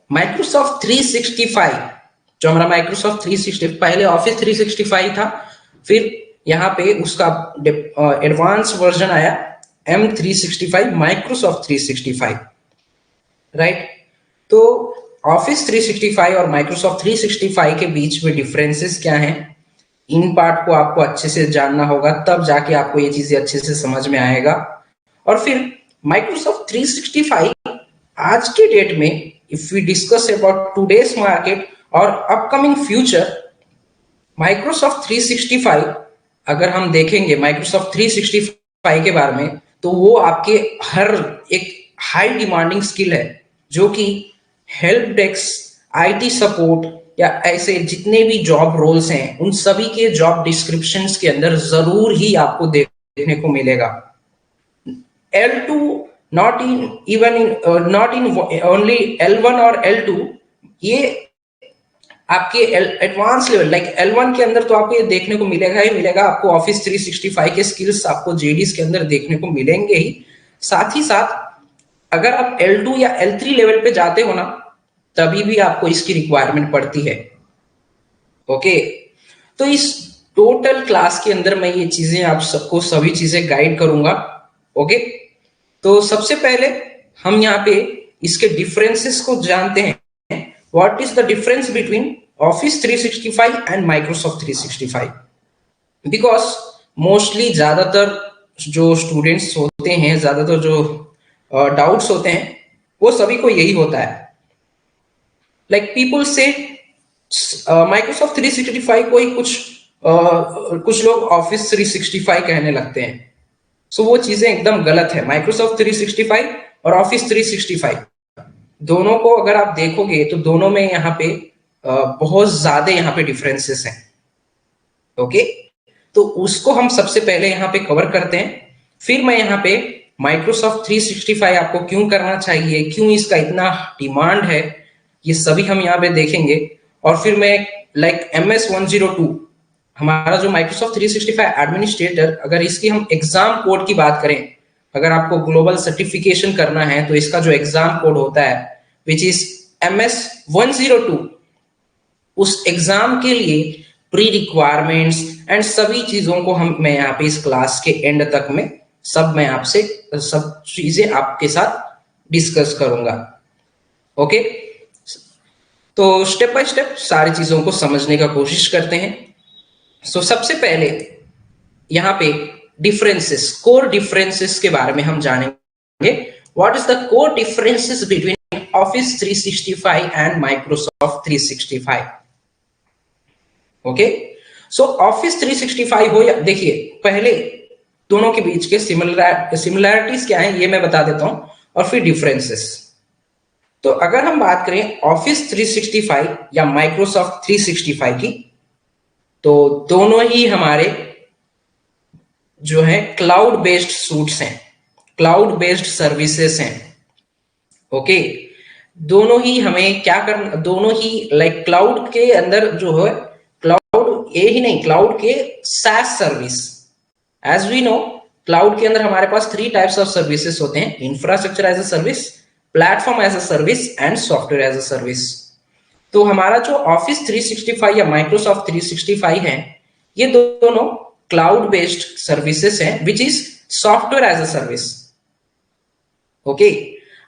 Microsoft 365, जो हमारा Microsoft 360 पहले ऑफिस 365 था, फिर यहाँ पे उसका एडवांस वर्जन आया M365, माइक्रोसॉफ्ट 365, राइट। तो ऑफिस 365 और माइक्रोसॉफ्ट 365 के बीच में डिफरेंसेस क्या हैं, इन पार्ट को आपको अच्छे से जानना होगा, तब जाके आपको ये चीजें अच्छे से समझ में आएगा। और फिर माइक्रोसॉफ्ट 365 आज के डेट में, if we discuss about today's market और अपकमिंग फ्यूचर, माइक्रोसॉफ्ट 365 अगर हम देखेंगे माइक्रोसॉफ्ट 365 के बारे में, तो वो आपके हर एक हाई डिमांडिंग स्किल है, जो कि हेल्प डेस्क, आईटी सपोर्ट या ऐसे जितने भी जॉब रोल्स हैं, उन सभी के जॉब डिस्क्रिप्शंस के अंदर जरूर ही आपको देखने को मिलेगा। L2 not in even in not in only L1 और L2, ये आपके एडवांस लेवल लाइक L1 के अंदर तो आपको ये देखने को मिलेगा ही मिलेगा, आपको ऑफिस 365 के स्किल्स आपको जेडीज के अंदर देखने को मिलेंगे ही। साथ ही साथ अगर आप L2 या L3 लेवल पे जाते हो ना, तभी भी आपको इसकी रिक्वायरमेंट पड़ती है। ओके, तो इस टोटल क्लास के अंदर मैं ये चीजें आप सबको सभी चीजें गाइड करूंगा। ओके, तो सबसे पहले हम यहाँ पे इसके डिफरेंसेस को जानते हैं। What is the difference between office 365 and Microsoft 365? Because mostly ज्यादातर जो स्टूडेंट्स होते हैं, ज्यादातर जो डाउट्स होते हैं, वो सभी को यही होता है। लाइक पीपल से माइक्रोसॉफ्ट 365 को ही कुछ लोग ऑफिस 365 कहने लगते हैं। सो वो चीजें एकदम गलत है। माइक्रोसॉफ्ट 365 और ऑफिस 365 दोनों को अगर आप देखोगे तो दोनों में यहाँ पे बहुत ज्यादा यहाँ पे डिफरेंसेस हैं। ओके, तो उसको हम सबसे पहले यहाँ पे कवर करते हैं, फिर मैं यहाँ पे माइक्रोसॉफ्ट 365 आपको क्यों करना चाहिए, क्यों इसका इतना डिमांड है, ये सभी हम यहाँ पे देखेंगे। और फिर मैं लाइक MS-102, हमारा जो माइक्रोसॉफ्ट 365 एडमिनिस्ट्रेटर, अगर इसकी हम एग्जाम कोड की बात करें, अगर आपको ग्लोबल सर्टिफिकेशन करना है तो इसका जो एग्जाम कोड होता है विच इज MS-102, उस एग्जाम के लिए प्री रिक्वायरमेंट्स एंड सभी चीजों को मैं यहाँ पे इस क्लास के एंड तक में मैं आपसे सब चीजें आपके साथ डिस्कस करूंगा। ओके, तो स्टेप बाय स्टेप सारी चीजों को समझने का कोशिश करते हैं। सो सबसे पहले यहाँ पे डिफरेंसेस, कोर डिफरेंसेस के बारे में हम जानेंगे। What is the core differences between office 365 and Microsoft 365? Okay, so office 365 हो या, देखिए पहले दोनों के बीच के सिमिलैरिटीज क्या है ये मैं बता देता हूं, और फिर डिफरेंसेस। तो अगर हम बात करें ऑफिस 365 या माइक्रोसॉफ्ट 365 की, तो दोनों ही हमारे जो है क्लाउड बेस्ड सूट्स हैं, क्लाउड बेस्ड सर्विसेज हैं। ओके, दोनों ही हमें क्या करना, दोनों ही लाइक क्लाउड के अंदर जो है, क्लाउड ये ही नहीं, क्लाउड के SaaS service. As we know, cloud के अंदर हमारे पास 3 टाइप्स ऑफ सर्विसेज होते हैं: infrastructure as a service, platform as a service and software as a service. तो हमारा जो ऑफिस 365 या माइक्रोसॉफ्ट 365 है, ये दोनों क्लाउड बेस्ड सर्विसेज हैं which is software as a service. Okay,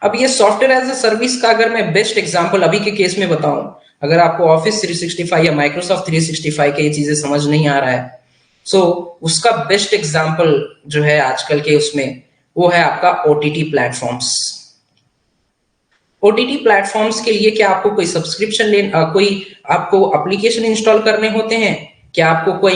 अब ये सॉफ्टवेयर एज अ सर्विस का अगर मैं बेस्ट एग्जांपल अभी के केस में बताऊं, अगर आपको ऑफिस 365 या माइक्रोसॉफ्ट 365 के ये चीजें समझ नहीं आ रहा है, सो उसका बेस्ट एग्जांपल जो है आजकल के उसमें, वो है आपका OTT प्लेटफॉर्म्स। OTT प्लेटफॉर्म्स के लिए क्या आपको कोई सब्सक्रिप्शन कोई आपको एप्लीकेशन इंस्टॉल करने होते हैं? क्या आपको कोई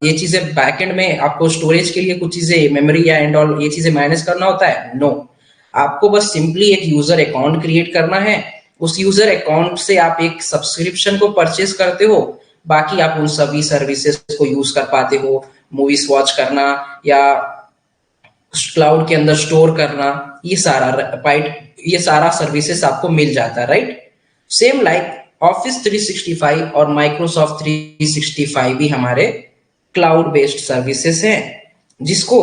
ये चीजें बैकएंड में आपको स्टोरेज के लिए कुछ चीजें, मेमोरी या एंड ऑल ये चीजें मैनेज करना होता है? नो, आपको बस सिंपली एक यूजर अकाउंट क्रिएट करना है, उस यूजर अकाउंट से आप एक सब्सक्रिप्शन को परचेस करते हो, बाकी आप उन सभी सर्विसेज को यूज कर पाते हो, मूवीज वॉच करना या क्लाउड के अंदर स्टोर करना, ये सारा सर्विसेज आपको मिल जाता है, राइट। सेम लाइक ऑफिस 365 और माइक्रोसॉफ्ट 365 भी हमारे क्लाउड बेस्ड सर्विसेज हैं, जिसको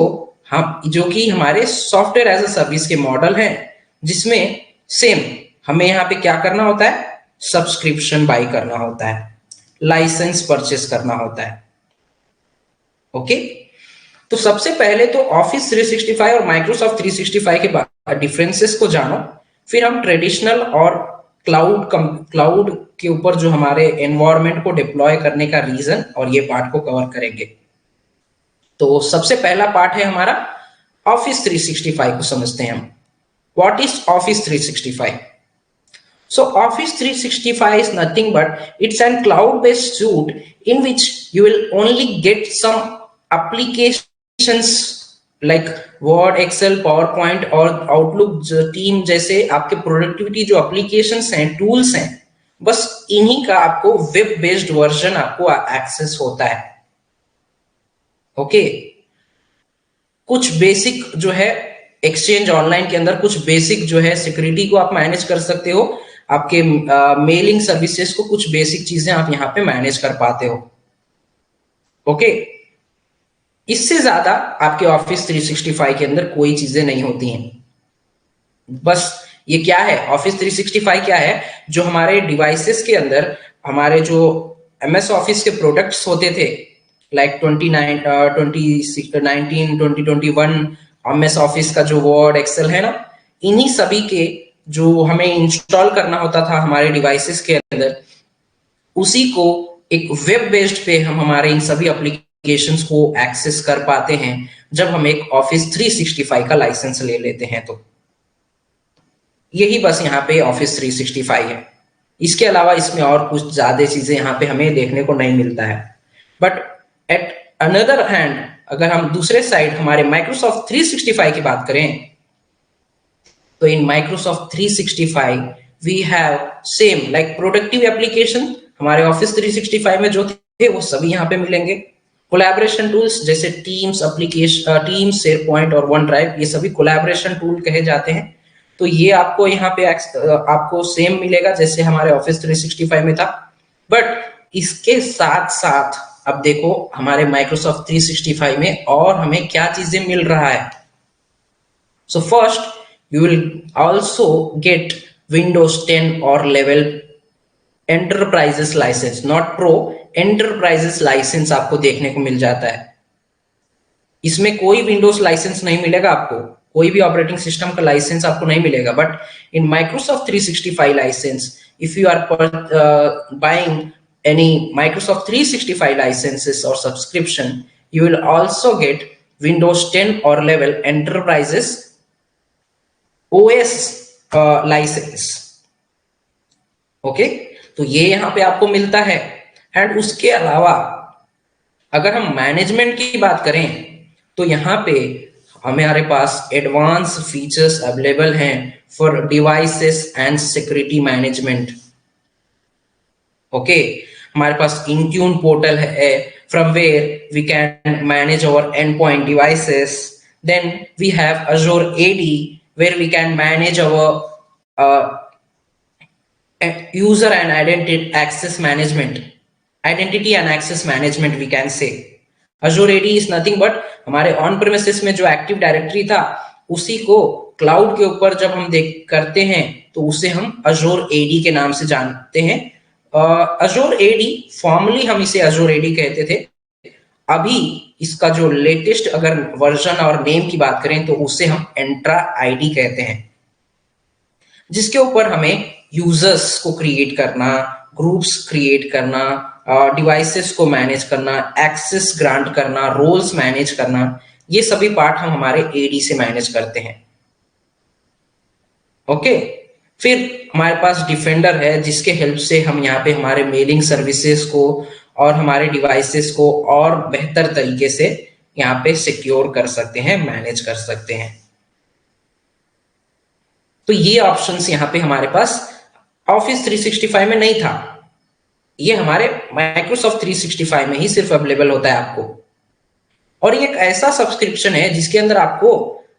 हम, जो कि हमारे सॉफ्टवेयर एज अ सर्विस के मॉडल हैं, जिसमें सेम हमें यहाँ पे क्या करना होता है, सब्सक्रिप्शन बाय करना होता है, लाइसेंस परचेस करना होता है। ओके, तो सबसे पहले तो ऑफिस 365 और माइक्रोसॉफ्ट 365 के डिफरेंसेस को जानो, फिर हम ट्रेडिशनल और क्लाउड के ऊपर जो हमारे एनवायरनमेंट को डिप्लॉय करने का रीजन और ये पार्ट को कवर करेंगे। तो सबसे पहला पार्ट है हमारा ऑफिस 365 को समझते हैं हम। What is office 365? So Office 365 is nothing but it's an cloud-based suite in which you will only get some applications like Word, Excel, PowerPoint और Outlook टीम जैसे आपके प्रोडक्टिविटी जो एप्लीकेशंस हैं, टूल्स हैं, बस इन्हीं का आपको वेब बेस्ड वर्जन आपको एक्सेस होता है। ओके, कुछ बेसिक जो है एक्सचेंज ऑनलाइन के अंदर कुछ बेसिक जो है सिक्योरिटी को आप मैनेज कर सकते हो, आपके मेलिंग सर्विसेज को कुछ बेसिक चीजें आप यहाँ पे मैनेज कर पाते हो। ओके, इससे ज्यादा आपके ऑफिस 365 के अंदर कोई चीजें नहीं होती हैं। बस ये क्या है, ऑफिस 365 क्या है, जो हमारे डिवाइसेस के अंदर हमारे जो MS ऑफिस के प्रोडक्ट्स होते थे लाइक 2021 MS ऑफिस का जो वर्ड एक्सेल है ना, इन्हीं सभी के जो हमें इंस्टॉल करना होता था हमारे डिवाइसेस के अंदर, उसी को एक वेब बेस्ड पे हम हमारे इन सभी एप्लीकेशंस को एक्सेस कर पाते हैं जब हम एक ऑफिस 365 का लाइसेंस ले लेते हैं। तो यही बस यहाँ पे ऑफिस 365 है, इसके अलावा इसमें और कुछ ज्यादा चीजें यहाँ पे हमें देखने को नहीं मिलता है। बट एट अनदर हैंड अगर हम दूसरे साइड हमारे माइक्रोसॉफ्ट 365 की बात करें, तो in Microsoft 365 we have same like productive application हमारे ऑफिस 365 में जो थे वो सभी यहाँ पे मिलेंगे। कोलैबोरेशन टूल्स जैसे टीम्स एप्लीकेशन, टीम्स, शेयरपॉइंट और वन ड्राइव, ये सभी कोलैबोरेशन टूल कहे जाते हैं। तो ये आपको यहाँ पे आपको सेम मिलेगा जैसे हमारे ऑफिस 365 में था। बट इसके साथ साथ अब देखो हमारे माइक्रोसॉफ्ट 365 में और हमें क्या चीजें मिल रहा है। So first you will also get Windows 10 or level enterprises license, not pro, enterprises license आपको देखने को मिल जाता है। इसमें कोई विंडोज लाइसेंस नहीं मिलेगा आपको, कोई भी ऑपरेटिंग सिस्टम का लाइसेंस आपको नहीं मिलेगा। But in Microsoft 365 license, if you are buying any Microsoft 365 licenses or subscription, you will also get Windows 10 or level enterprises OS license. Okay, तो ये यहां पे आपको मिलता है। एंड उसके अलावा अगर हम मैनेजमेंट की बात करें तो यहाँ पे हमारे पास एडवांस फीचर्स अवेलेबल हैं for devices and security management. Okay, हमारे पास इंट्यून पोर्टल है from where we can manage our and point devices. Then we have Azure AD where we can manage our user and identity access management, identity and access management we can say. Azure AD is nothing but हमारे on premises में जो active directory था उसी को cloud के ऊपर जब हम देख करते हैं तो उसे हम Azure AD के नाम से जानते हैं। Azure AD फॉर्मली हम इसे Azure AD कहते थे, अभी इसका जो लेटेस्ट अगर वर्जन और नेम की बात करें तो उसे हम एंट्रा आईडी कहते हैं, जिसके ऊपर हमें यूजर्स को क्रिएट करना, ग्रुप्स क्रिएट करना, डिवाइसेस को मैनेज करना, एक्सेस ग्रांट करना, रोल्स मैनेज करना, ये सभी पार्ट हम हमारे एडी से मैनेज करते हैं। ओके, फिर हमारे पास डिफेंडर है जिसके हेल्प से हम यहाँ पे हमारे मेलिंग सर्विसेज को और हमारे डिवाइसेस को और बेहतर तरीके से यहाँ पे सिक्योर कर सकते हैं, मैनेज कर सकते हैं। तो ये ऑप्शंस यहाँ पे हमारे पास ऑफिस 365 में नहीं था, ये हमारे माइक्रोसॉफ्ट 365 में ही सिर्फ अवेलेबल होता है आपको। और ये एक ऐसा सब्सक्रिप्शन है जिसके अंदर आपको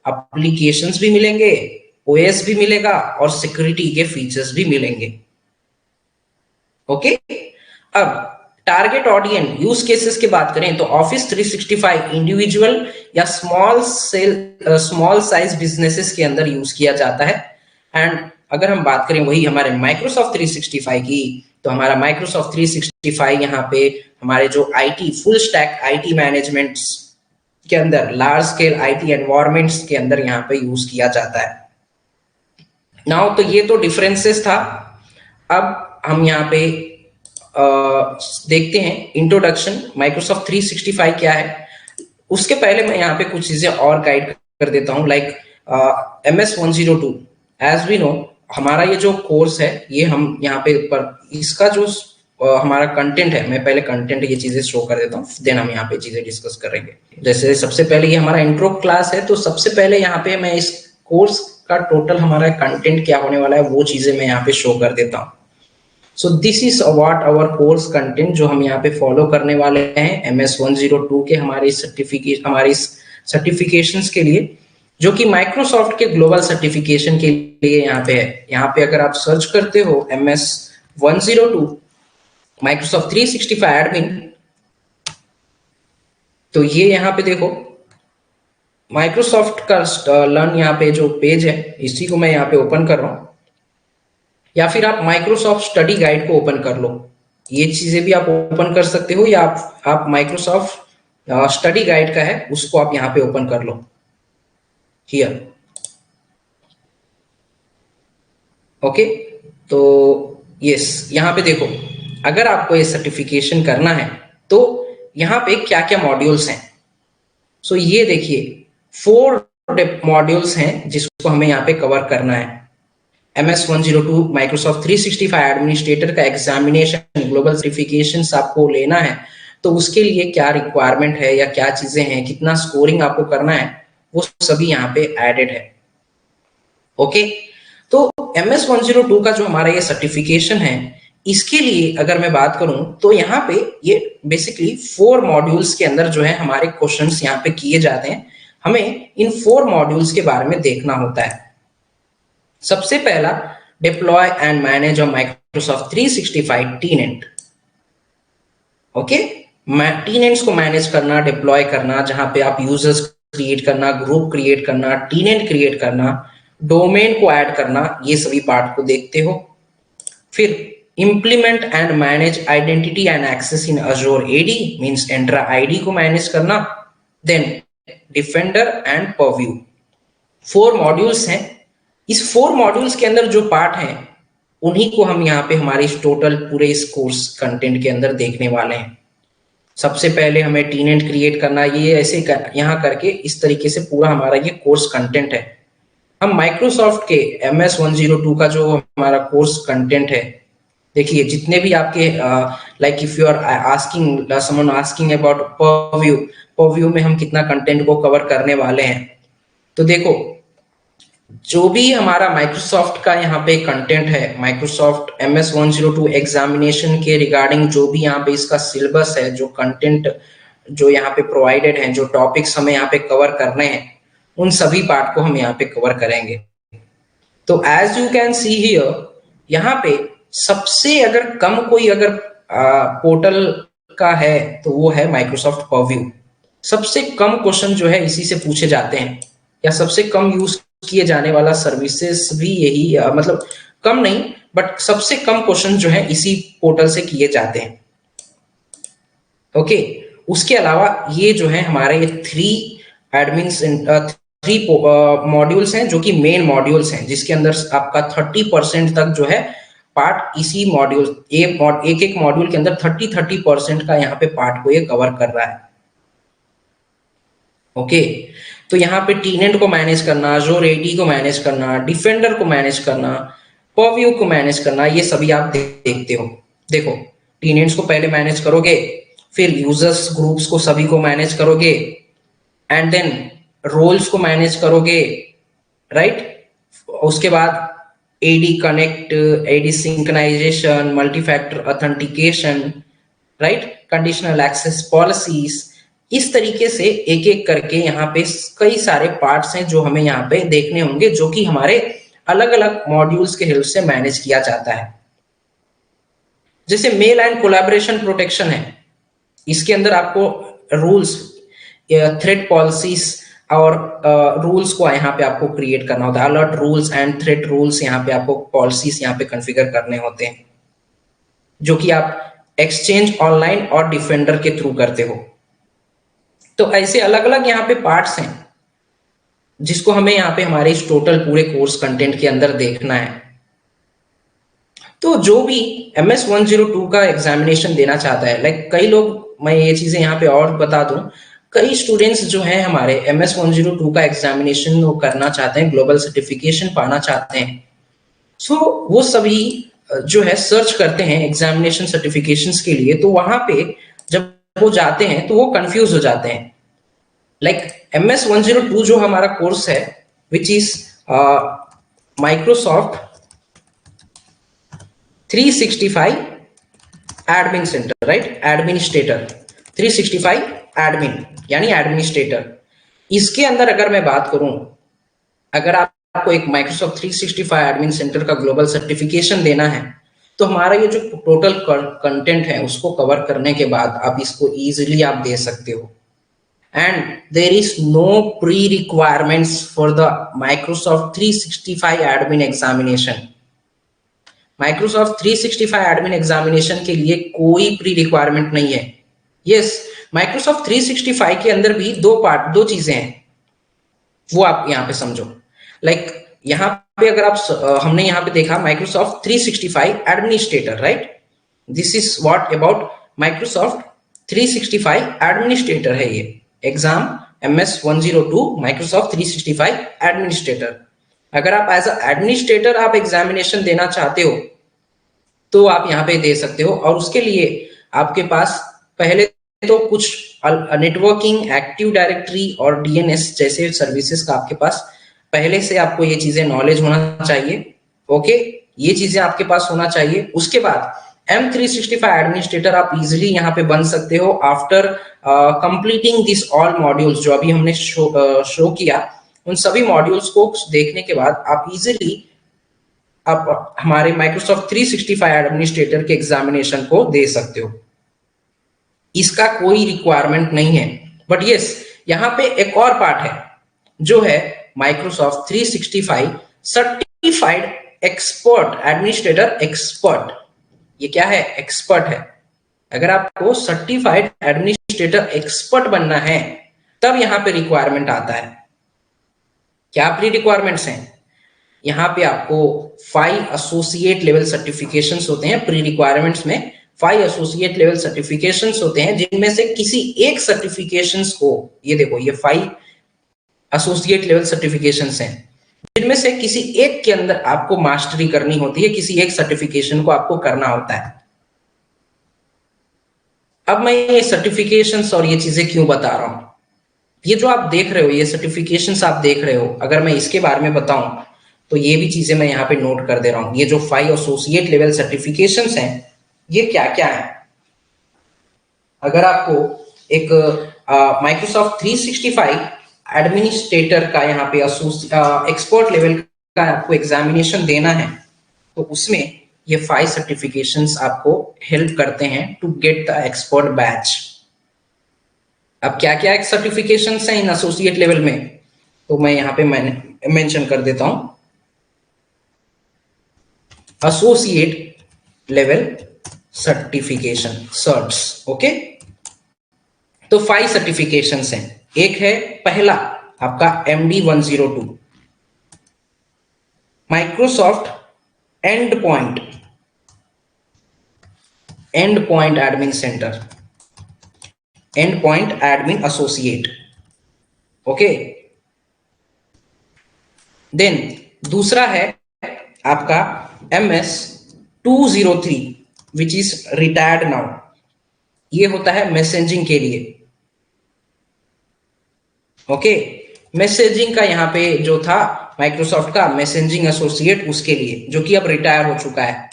एप्लीकेशंस भी मिलेंगे, ओएस भी मिलेगा और सिक्योरिटी के फीचर्स भी मिलेंगे। ओके, अब टारगेट ऑडियंस यूज केसेस की बात करें तो ऑफिस 365 इंडिविजुअल या स्मॉल साइज बिजनेसेस के अंदर यूज किया जाता है। एंड अगर हम बात करें वही हमारे माइक्रोसॉफ्ट 365 की, तो हमारा माइक्रोसॉफ्ट 365 यहाँ पे हमारे जो IT full stack IT management के अंदर लार्ज स्केल आईटी एनवायरमेंट्स के अंदर यहाँ पे यूज किया जाता है। नाउ तो ये तो डिफरेंसेस था। अब हम यहाँ पे देखते हैं इंट्रोडक्शन माइक्रोसॉफ्ट 365 क्या है। उसके पहले मैं यहाँ पे कुछ चीजें और गाइड कर देता हूँ, like MS-102। As we no हमारा ये जो कोर्स है ये हम यहाँ पे इसका जो हमारा कंटेंट है, मैं पहले कंटेंट ये चीजें शो कर देता हूँ, देन हम यहाँ पे चीजें डिस्कस करेंगे। जैसे सबसे पहले ये हमारा इंट्रो क्लास है, तो सबसे पहले यहाँ पे मैं इस कोर्स का टोटल हमारा कंटेंट क्या होने वाला है वो चीजें मैं यहाँ पे शो कर देता हूँ। So this is what our course content जो हम यहाँ पे फॉलो करने वाले हैं MS-102 के हमारे सर्टिफिकेशंस के लिए, जो कि माइक्रोसॉफ्ट के ग्लोबल सर्टिफिकेशन के लिए यहाँ पे है। यहाँ पे अगर आप सर्च करते हो MS-102 माइक्रोसॉफ्ट 365 एडमिन, तो ये यहाँ पे देखो माइक्रोसॉफ्ट का लर्न यहाँ पे जो पेज है इसी को मैं यहाँ पे ओपन कर रहा हूँ, या फिर आप माइक्रोसॉफ्ट स्टडी गाइड को ओपन कर लो। ये चीजें भी आप ओपन कर सकते हो, या आप माइक्रोसॉफ्ट स्टडी गाइड का है उसको आप यहाँ पे ओपन कर लो हियर। ओके, तो यस यहाँ पे देखो अगर आपको ये सर्टिफिकेशन करना है तो यहाँ पे क्या क्या मॉड्यूल्स हैं। सो ये देखिए 4 मॉड्यूल्स हैं जिसको हमें यहाँ पे कवर करना है। MS-102 माइक्रोसॉफ्ट 365 एडमिनिस्ट्रेटर का एग्जामिनेशन ग्लोबल सर्टिफिकेशंस आपको लेना है, तो उसके लिए क्या रिक्वायरमेंट है या क्या चीजें हैं, कितना स्कोरिंग आपको करना है, वो सभी यहाँ पे एडेड है। ओके, तो MS-102 का जो हमारा ये सर्टिफिकेशन है, इसके लिए अगर मैं बात करूं तो यहाँ पे ये बेसिकली 4 मॉड्यूल्स के अंदर जो है हमारे क्वेश्चंस यहाँ पे किए जाते हैं। हमें इन 4 मॉड्यूल्स के बारे में देखना होता है। सबसे पहला deploy and manage of Microsoft 365 टीनेंट। Okay, tenants को मैनेज करना, डिप्लॉय करना, जहां पे आप यूजर्स क्रिएट करना, ग्रुप क्रिएट करना, टीनेंट क्रिएट करना, डोमेन को ऐड करना, ये सभी पार्ट को देखते हो। फिर implement and manage identity and access in Azure AD means Entra ID को मैनेज करना, then Defender and Purview। 4 modules हैं। इस 4 मॉड्यूल्स के अंदर जो पार्ट हैं उन्हीं को हम यहाँ पे हमारे इस टोटल पूरे इस कोर्स कंटेंट के अंदर देखने वाले हैं। सबसे पहले हमें टीनेंट क्रिएट करना, ये ऐसे यहाँ करके इस तरीके से पूरा हमारा ये कोर्स कंटेंट है। हम माइक्रोसॉफ्ट के MS-102 का जो हमारा कोर्स कंटेंट है, देखिए जितने भी आपके like if you are asking someone asking about Purview में हम कितना कंटेंट को कवर करने वाले हैं, तो देखो जो भी हमारा माइक्रोसॉफ्ट का यहाँ पे कंटेंट है, माइक्रोसॉफ्ट MS-102 एग्जामिनेशन के रिगार्डिंग जो भी यहाँ पे इसका सिलेबस है, जो कंटेंट जो यहाँ पे प्रोवाइडेड है, जो टॉपिक्स हमें यहाँ पे कवर करने हैं, उन सभी पार्ट को हम यहाँ पे कवर करेंगे। तो as you can see here, यहाँ पे सबसे अगर कम कोई अगर पोर्टल का है तो वो है माइक्रोसॉफ्ट परव्यू। सबसे कम क्वेश्चन जो है इसी से पूछे जाते हैं, या सबसे कम यूज किए जाने वाला सर्विसेज भी यही, मतलब कम नहीं बट सबसे कम क्वेश्चन जो है इसी पोर्टल से किए जाते हैं। ओके, उसके अलावा ये जो है हमारे ये 3 मॉड्यूल्स हैं जो कि मेन मॉड्यूल्स हैं, जिसके अंदर आपका 30% तक जो है पार्ट इसी मॉड्यूल एक एक मॉड्यूल के अंदर 30% का यहाँ पे पार्ट को ये कवर कर रहा है। ओके, तो यहाँ पे टीनेंट को मैनेज करना, Azure AD को मैनेज करना, डिफेंडर को मैनेज करना, परव्यू को मैनेज करना, ये सभी आप देखते हो। देखो टीनेंट्स को पहले मैनेज करोगे, फिर यूजर्स ग्रुप्स को सभी को मैनेज करोगे, एंड देन रोल्स को मैनेज करोगे, राइट। उसके बाद AD connect, AD synchronization, multi factor authentication, right, conditional access policies, इस तरीके से एक एक करके यहाँ पे कई सारे पार्ट्स हैं जो हमें यहाँ पे देखने होंगे, जो कि हमारे अलग अलग मॉड्यूल्स के हेल्प से मैनेज किया जाता है। जैसे मेल एंड कोलैबोरेशन प्रोटेक्शन है, इसके अंदर आपको रूल्स, थ्रेड पॉलिसीज और रूल्स को यहाँ पे आपको क्रिएट करना होता है, alert rules and threat rules, यहाँ पे आपको पॉलिसीज यहाँ पे कॉन्फ़िगर करने होते हैं, जो कि आप एक्सचेंज ऑनलाइन और डिफेंडर के थ्रू करते हो। तो ऐसे अलग अलग यहाँ पे पार्ट्स हैं जिसको हमें यहाँ पे हमारे इस टोटल पूरे कोर्स कंटेंट के अंदर देखना है। तो जो भी MS-102 का एग्जामिनेशन देना चाहता है, लाइक कई लोग, मैं ये चीजें यहाँ पे और बता दूं, कई स्टूडेंट्स जो हैं हमारे MS-102 का एग्जामिनेशन वो करना चाहते हैं, ग्लोबल सर्टिफिकेशन पाना चाहते हैं। सो वो सभी जो है सर्च करते हैं एग्जामिनेशन सर्टिफिकेशंस के लिए, तो वहां पे जब वो जाते हैं तो वो कंफ्यूज हो जाते हैं। लाइक MS-102 जो हमारा कोर्स है, which is Microsoft 365 admin centre, right, administrator 365 admin यानी एडमिनिस्ट्रेटर। इसके अंदर अगर मैं बात करूं, अगर आपको एक माइक्रोसॉफ्ट 365 एडमिन सेंटर का ग्लोबल सर्टिफिकेशन देना है, तो हमारा ये जो टोटल कंटेंट है उसको कवर करने के बाद आप इसको इजीली आप दे सकते हो। And there is no pre requirements for the Microsoft 365 admin examination. Microsoft 365 admin examination के लिए कोई प्री रिक्वायरमेंट नहीं है। यस, माइक्रोसॉफ्ट 365 के अंदर भी दो चीजें हैं, वो आप यहाँ पे समझो। लाइक यहाँ पे अगर आप हमने यहाँ पे देखा Microsoft 365 administrator, right, this is what about Microsoft 365 administrator है ये एग्जाम, MS-102 माइक्रोसॉफ्ट 365 एडमिनिस्ट्रेटर। अगर आप एज अ एडमिनिस्ट्रेटर आप एग्जामिनेशन देना चाहते हो तो आप यहाँ पे दे सकते हो, और उसके लिए आपके पास पहले तो कुछ नेटवर्किंग, एक्टिव डायरेक्टरी और DNS जैसे सर्विसेज का आपके पास पहले से आपको ये चीजें नॉलेज होना चाहिए। ओके, ये चीजें आपके पास होना चाहिए। उसके बाद M365 एडमिनिस्ट्रेटर आप इजीली यहाँ पे बन सकते हो after completing this all modules जो अभी हमने शो किया। उन सभी मॉड्यूल्स को देखने के बाद आप इजीली आप हमारे माइक्रोसॉफ्ट 365 एडमिनिस्ट्रेटर के एग्जामिनेशन को दे सकते हो। इसका कोई रिक्वायरमेंट नहीं है। बट यस, यहाँ पे एक और पार्ट है जो है Microsoft 365 certified expert administrator expert. ये क्या है? एक्सपर्ट है। अगर आपको सर्टिफाइड एडमिनिस्ट्रेटर एक्सपर्ट बनना है तब यहाँ पे रिक्वायरमेंट आता है। क्या प्री रिक्वायरमेंट्स हैं? यहाँ पे आपको 5 एसोसिएट लेवल सर्टिफिकेशंस होते हैं। प्री रिक्वायरमेंट्स में 5 एसोसिएट लेवल सर्टिफिकेशंस होते हैं, जिनमें से किसी एक सर्टिफिकेशंस को, ये देखो ये 5 एसोसिएट लेवल सर्टिफिकेशंस हैं, जिनमें से किसी एक के अंदर आपको मास्टरी करनी होती है, किसी एक सर्टिफिकेशन को आपको करना होता है। अब मैं ये सर्टिफिकेशंस और ये चीजें क्यों बता रहा हूं? ये जो आप देख रहे हो, ये सर्टिफिकेशंस आप देख रहे हो, अगर मैं इसके बारे में बताऊं तो ये भी चीजें मैं यहाँ पे नोट कर दे रहा हूं। ये जो 5 एसोसिएट लेवल सर्टिफिकेशंस हैं, ये क्या क्या है? अगर आपको एक माइक्रोसॉफ्ट 365 एडमिनिस्ट्रेटर का यहाँ पे एक्सपर्ट लेवल का आपको एग्जामिनेशन देना है, तो उसमें ये 5 सर्टिफिकेशंस आपको हेल्प करते हैं to get the expert badge. अब क्या क्या सर्टिफिकेशंस हैं इन एसोसिएट लेवल में, तो मैं यहाँ पे मैंने मेंशन कर देता हूं। Associate level certification, certs. Okay, तो 5 सर्टिफिकेशंस हैं। एक है पहला आपका MD-102 Microsoft endpoint admin center, endpoint admin associate. Okay, then दूसरा है आपका MS-203 which is retired now. ये होता है मैसेजिंग के लिए। ओके, मैसेजिंग का यहाँ पे जो था माइक्रोसॉफ्ट का मैसेजिंग एसोसिएट, उसके लिए, जो कि अब रिटायर हो चुका है।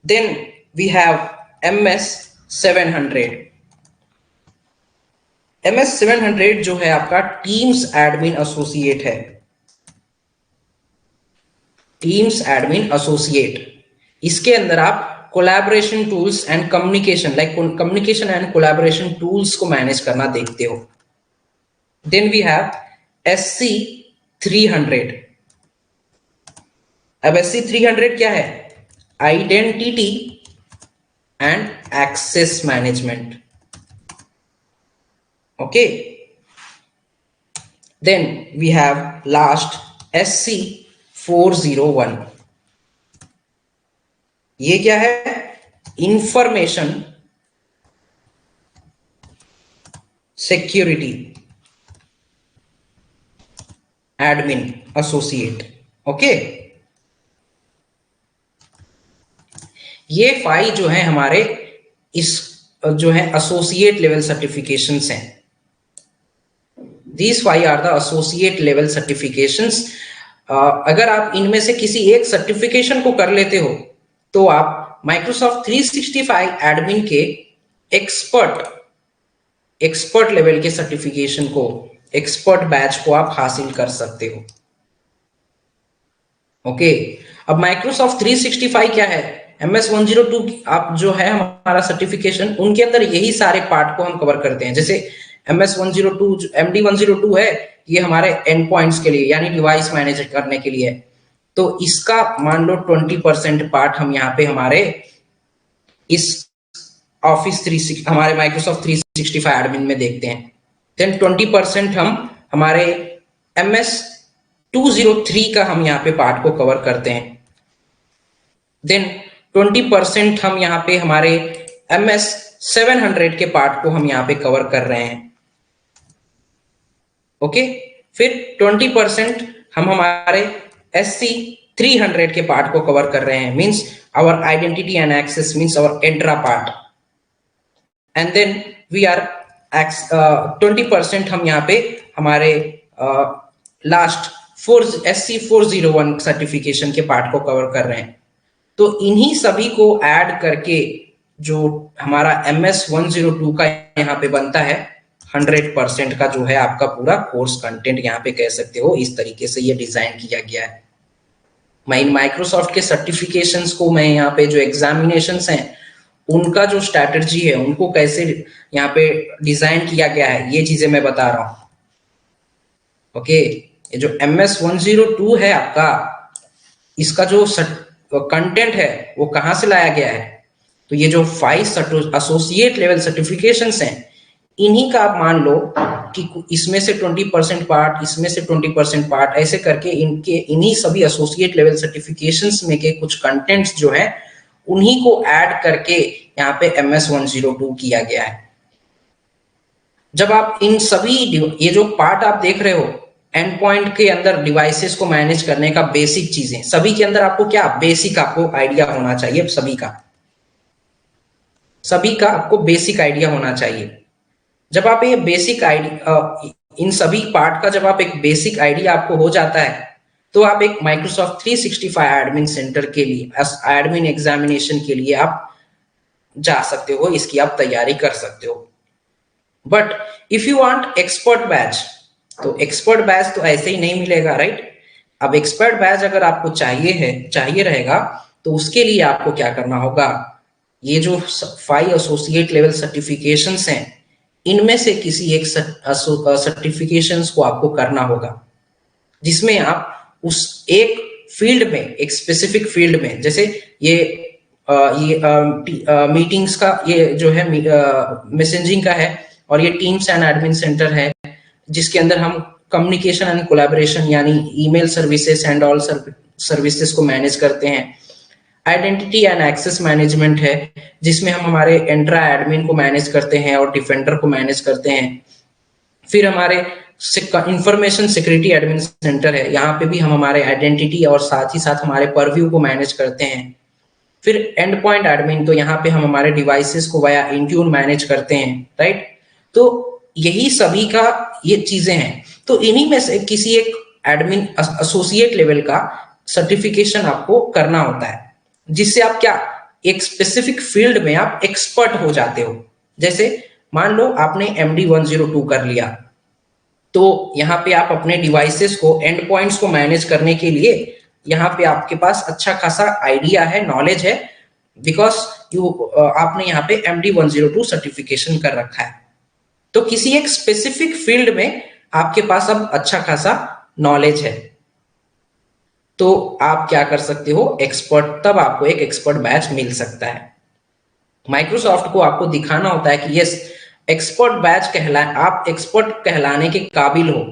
Then we have MS-700। MS-700 जो है आपका टीम्स एडमिन एसोसिएट है, टीम्स एडमिन एसोसिएट। इसके अंदर आप collaboration tools and communication, like communication and collaboration tools को मैनेज करना देखते हो। Then we have SC300। अब SC300 क्या है? Identity and access management. Okay, then we have last SC401। ये क्या है? Information security admin associate. Okay, ये 5 जो है हमारे इस जो है एसोसिएट लेवल सर्टिफिकेशंस हैं। These 5 are the associate level certifications. अगर आप इनमें से किसी एक सर्टिफिकेशन को कर लेते हो तो आप माइक्रोसॉफ्ट 365 एडमिन के एक्सपर्ट लेवल के सर्टिफिकेशन को, एक्सपर्ट बैच को आप हासिल कर सकते हो। ओके, अब माइक्रोसॉफ्ट 365 क्या है? MS-102 आप जो है हमारा सर्टिफिकेशन, उनके अंदर यही सारे पार्ट को हम कवर करते हैं। जैसे MS-102 MD-102 है, ये हमारे एंड पॉइंट्स के लिए यानी डिवाइस मैनेज करने के लिए है। तो इसका मान लो 20% पार्ट हम यहाँ पे हमारे इस हमारे माइक्रोसॉफ्ट 365 एडमिन में देखते हैं। देन 20% हम हमारे MS-203 का हम यहाँ पे पार्ट को कवर करते हैं। देन 20% हम यहाँ पे हमारे MS-700 के पार्ट को हम यहाँ पे कवर कर रहे हैं। ओके, फिर 20% हम हमारे SC300 के पार्ट को कवर कर रहे हैं, means our identity and access, means our एड्रा part. And then we are 20% हम यहाँ पे हमारे लास्ट SC401 सर्टिफिकेशन के पार्ट को कवर कर रहे हैं। तो इन्हीं सभी को ऐड करके जो हमारा MS-102 का यहाँ पे बनता है 100% का जो है आपका पूरा कोर्स कंटेंट, यहाँ पे कह सकते हो। इस तरीके से ये डिजाइन किया गया है। माइक्रोसॉफ्ट के सर्टिफिकेशंस को मैं यहाँ पे जो एग्जामिनेशंस हैं उनका जो स्ट्रैटेजी है उनको कैसे यहाँ पे डिजाइन किया गया है, ये चीजें मैं बता रहा हूँ। ओके, ये जो MS-102 है आपका, इसका जो कंटेंट है वो कहाँ से लाया गया है? तो ये जो 5 एसोसिएट लेवल सर्टिफिकेशंस हैं, इन्हीं का आप मान लो कि इसमें से 20% पार्ट, इसमें से 20% पार्ट, ऐसे करके इन्हीं सभी एसोसिएट लेवल सर्टिफिकेशंस में के कुछ कंटेंट्स जो है उन्हीं को ऐड करके यहाँ पे MS-102 किया गया है। जब आप इन सभी ये जो पार्ट आप देख रहे हो, एंड पॉइंट के अंदर डिवाइसेस को मैनेज करने का बेसिक चीजें, सभी के अंदर आपको क्या बेसिक आपको आइडिया होना चाहिए। सभी का आपको बेसिक आइडिया होना चाहिए। जब आप ये बेसिक आइडिया, इन सभी पार्ट का जब आप एक बेसिक आइडिया आपको हो जाता है, तो आप एक माइक्रोसॉफ्ट 365 एडमिन सेंटर के लिए, एडमिन एग्जामिनेशन के लिए आप जा सकते हो, इसकी आप तैयारी कर सकते हो। But if you want expert batch, तो एक्सपर्ट बैच तो ऐसे ही नहीं मिलेगा, राइट? अब एक्सपर्ट बैच अगर आपको चाहिए रहेगा, तो उसके लिए आपको क्या करना होगा? ये जो 5 एसोसिएट लेवल सर्टिफिकेशंस हैं, इनमें से किसी एक सर्टिफिकेशंस को आपको करना होगा, जिसमें आप उस एक फील्ड में, एक स्पेसिफिक फील्ड में, जैसे ये मीटिंग्स का ये जो है मैसेजिंग का है, और ये टीम्स एंड एडमिन सेंटर है जिसके अंदर हम कम्युनिकेशन एंड कोलैबोरेशन यानी email services and all services को मैनेज करते हैं। आइडेंटिटी एंड एक्सेस मैनेजमेंट है जिसमें हम हमारे एंट्रा एडमिन को मैनेज करते हैं और डिफेंडर को मैनेज करते हैं। फिर हमारे इंफॉर्मेशन सिक्योरिटी एडमिन सेंटर है, यहाँ पे भी हम हमारे आइडेंटिटी और साथ ही साथ हमारे परव्यू को मैनेज करते हैं। फिर एंड पॉइंट एडमिन, तो यहाँ पे हम हमारे डिवाइसेस को वाया इंट्यून मैनेज करते हैं, राइट? तो यही सभी का ये चीजें हैं। तो इन्हीं में से किसी एक एडमिन एसोसिएट लेवल का सर्टिफिकेशन आपको करना होता है, जिससे आप क्या एक स्पेसिफिक फील्ड में आप एक्सपर्ट हो जाते हो। जैसे मान लो आपने MD-102 कर लिया, तो यहाँ पे आप अपने डिवाइसेस को, एंड पॉइंट्स को मैनेज करने के लिए यहाँ पे आपके पास अच्छा खासा आइडिया है, नॉलेज है, बिकॉज आपने यहाँ पे MD-102 सर्टिफिकेशन कर रखा है। तो किसी एक स्पेसिफिक फील्ड में आपके पास अब अच्छा खासा नॉलेज है, तो आप क्या कर सकते हो, एक्सपर्ट, तब आपको एक एक्सपर्ट बैच मिल सकता है। माइक्रोसॉफ्ट को आपको दिखाना होता है कि यस, एक्सपर्ट बैच आप एक्सपर्ट कहलाने के काबिल हो।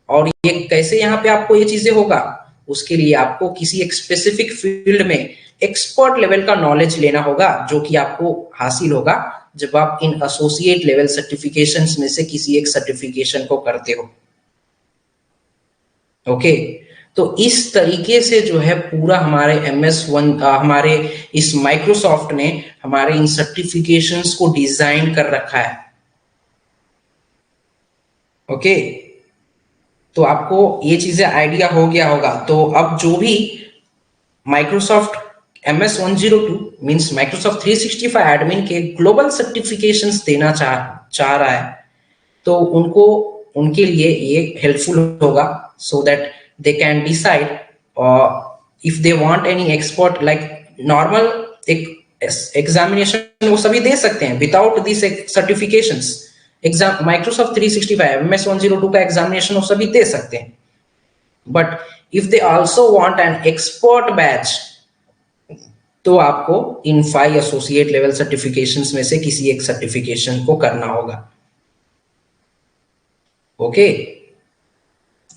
और ये कैसे यहाँ पे आपको ये चीजें होगा, उसके लिए आपको किसी एक स्पेसिफिक फील्ड में एक्सपर्ट लेवल का नॉलेज लेना होगा, जो कि आपको हासिल होगा जब आप इन एसोसिएट लेवल सर्टिफिकेशंस में से किसी एक सर्टिफिकेशन को करते हो। ओके, तो इस तरीके से जो है पूरा हमारे हमारे इस माइक्रोसॉफ्ट ने हमारे इन सर्टिफिकेशंस को डिजाइन कर रखा है। ओके, तो आपको ये चीजें आइडिया हो गया होगा। तो अब जो भी Microsoft MS-102 means Microsoft 365 admin के ग्लोबल सर्टिफिकेशंस देना चाह रहा है, तो उनको उनके लिए ये हेल्पफुल होगा, so that they can decide if they want any expert, like normal एक एग्जामिनेशन वो सभी दे सकते हैं without this certifications. Exam Microsoft 365 MS-102 का एग्जामिनेशन वो सभी दे सकते हैं, but if they also want an expert batch, तो आपको इन 5 एसोसिएट लेवल सर्टिफिकेशंस में से किसी एक सर्टिफिकेशन को करना होगा। ओके,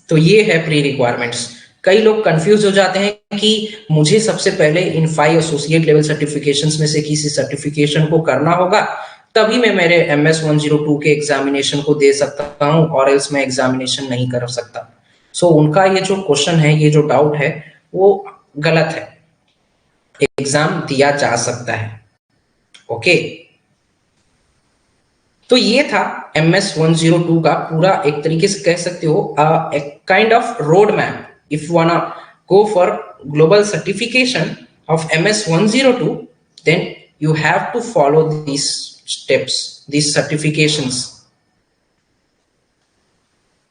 तो ये है प्री रिक्वायरमेंट्स। कई लोग कंफ्यूज हो जाते हैं कि मुझे सबसे पहले इन 5 एसोसिएट लेवल सर्टिफिकेशंस में से किसी सर्टिफिकेशन को करना होगा, तभी मैं मेरे MS-102 के एग्जामिनेशन को दे सकता हूं, और एल्स मैं एग्जामिनेशन नहीं कर सकता। सो उनका ये जो क्वेश्चन है, ये जो डाउट है, वो गलत है। एग्जाम दिया जा सकता है। ओके, तो ये था MS-102 का पूरा, एक तरीके से कह सकते हो एक kind of road map. If you wanna go for global certification of MS-102, then you have to follow these steps, these certifications.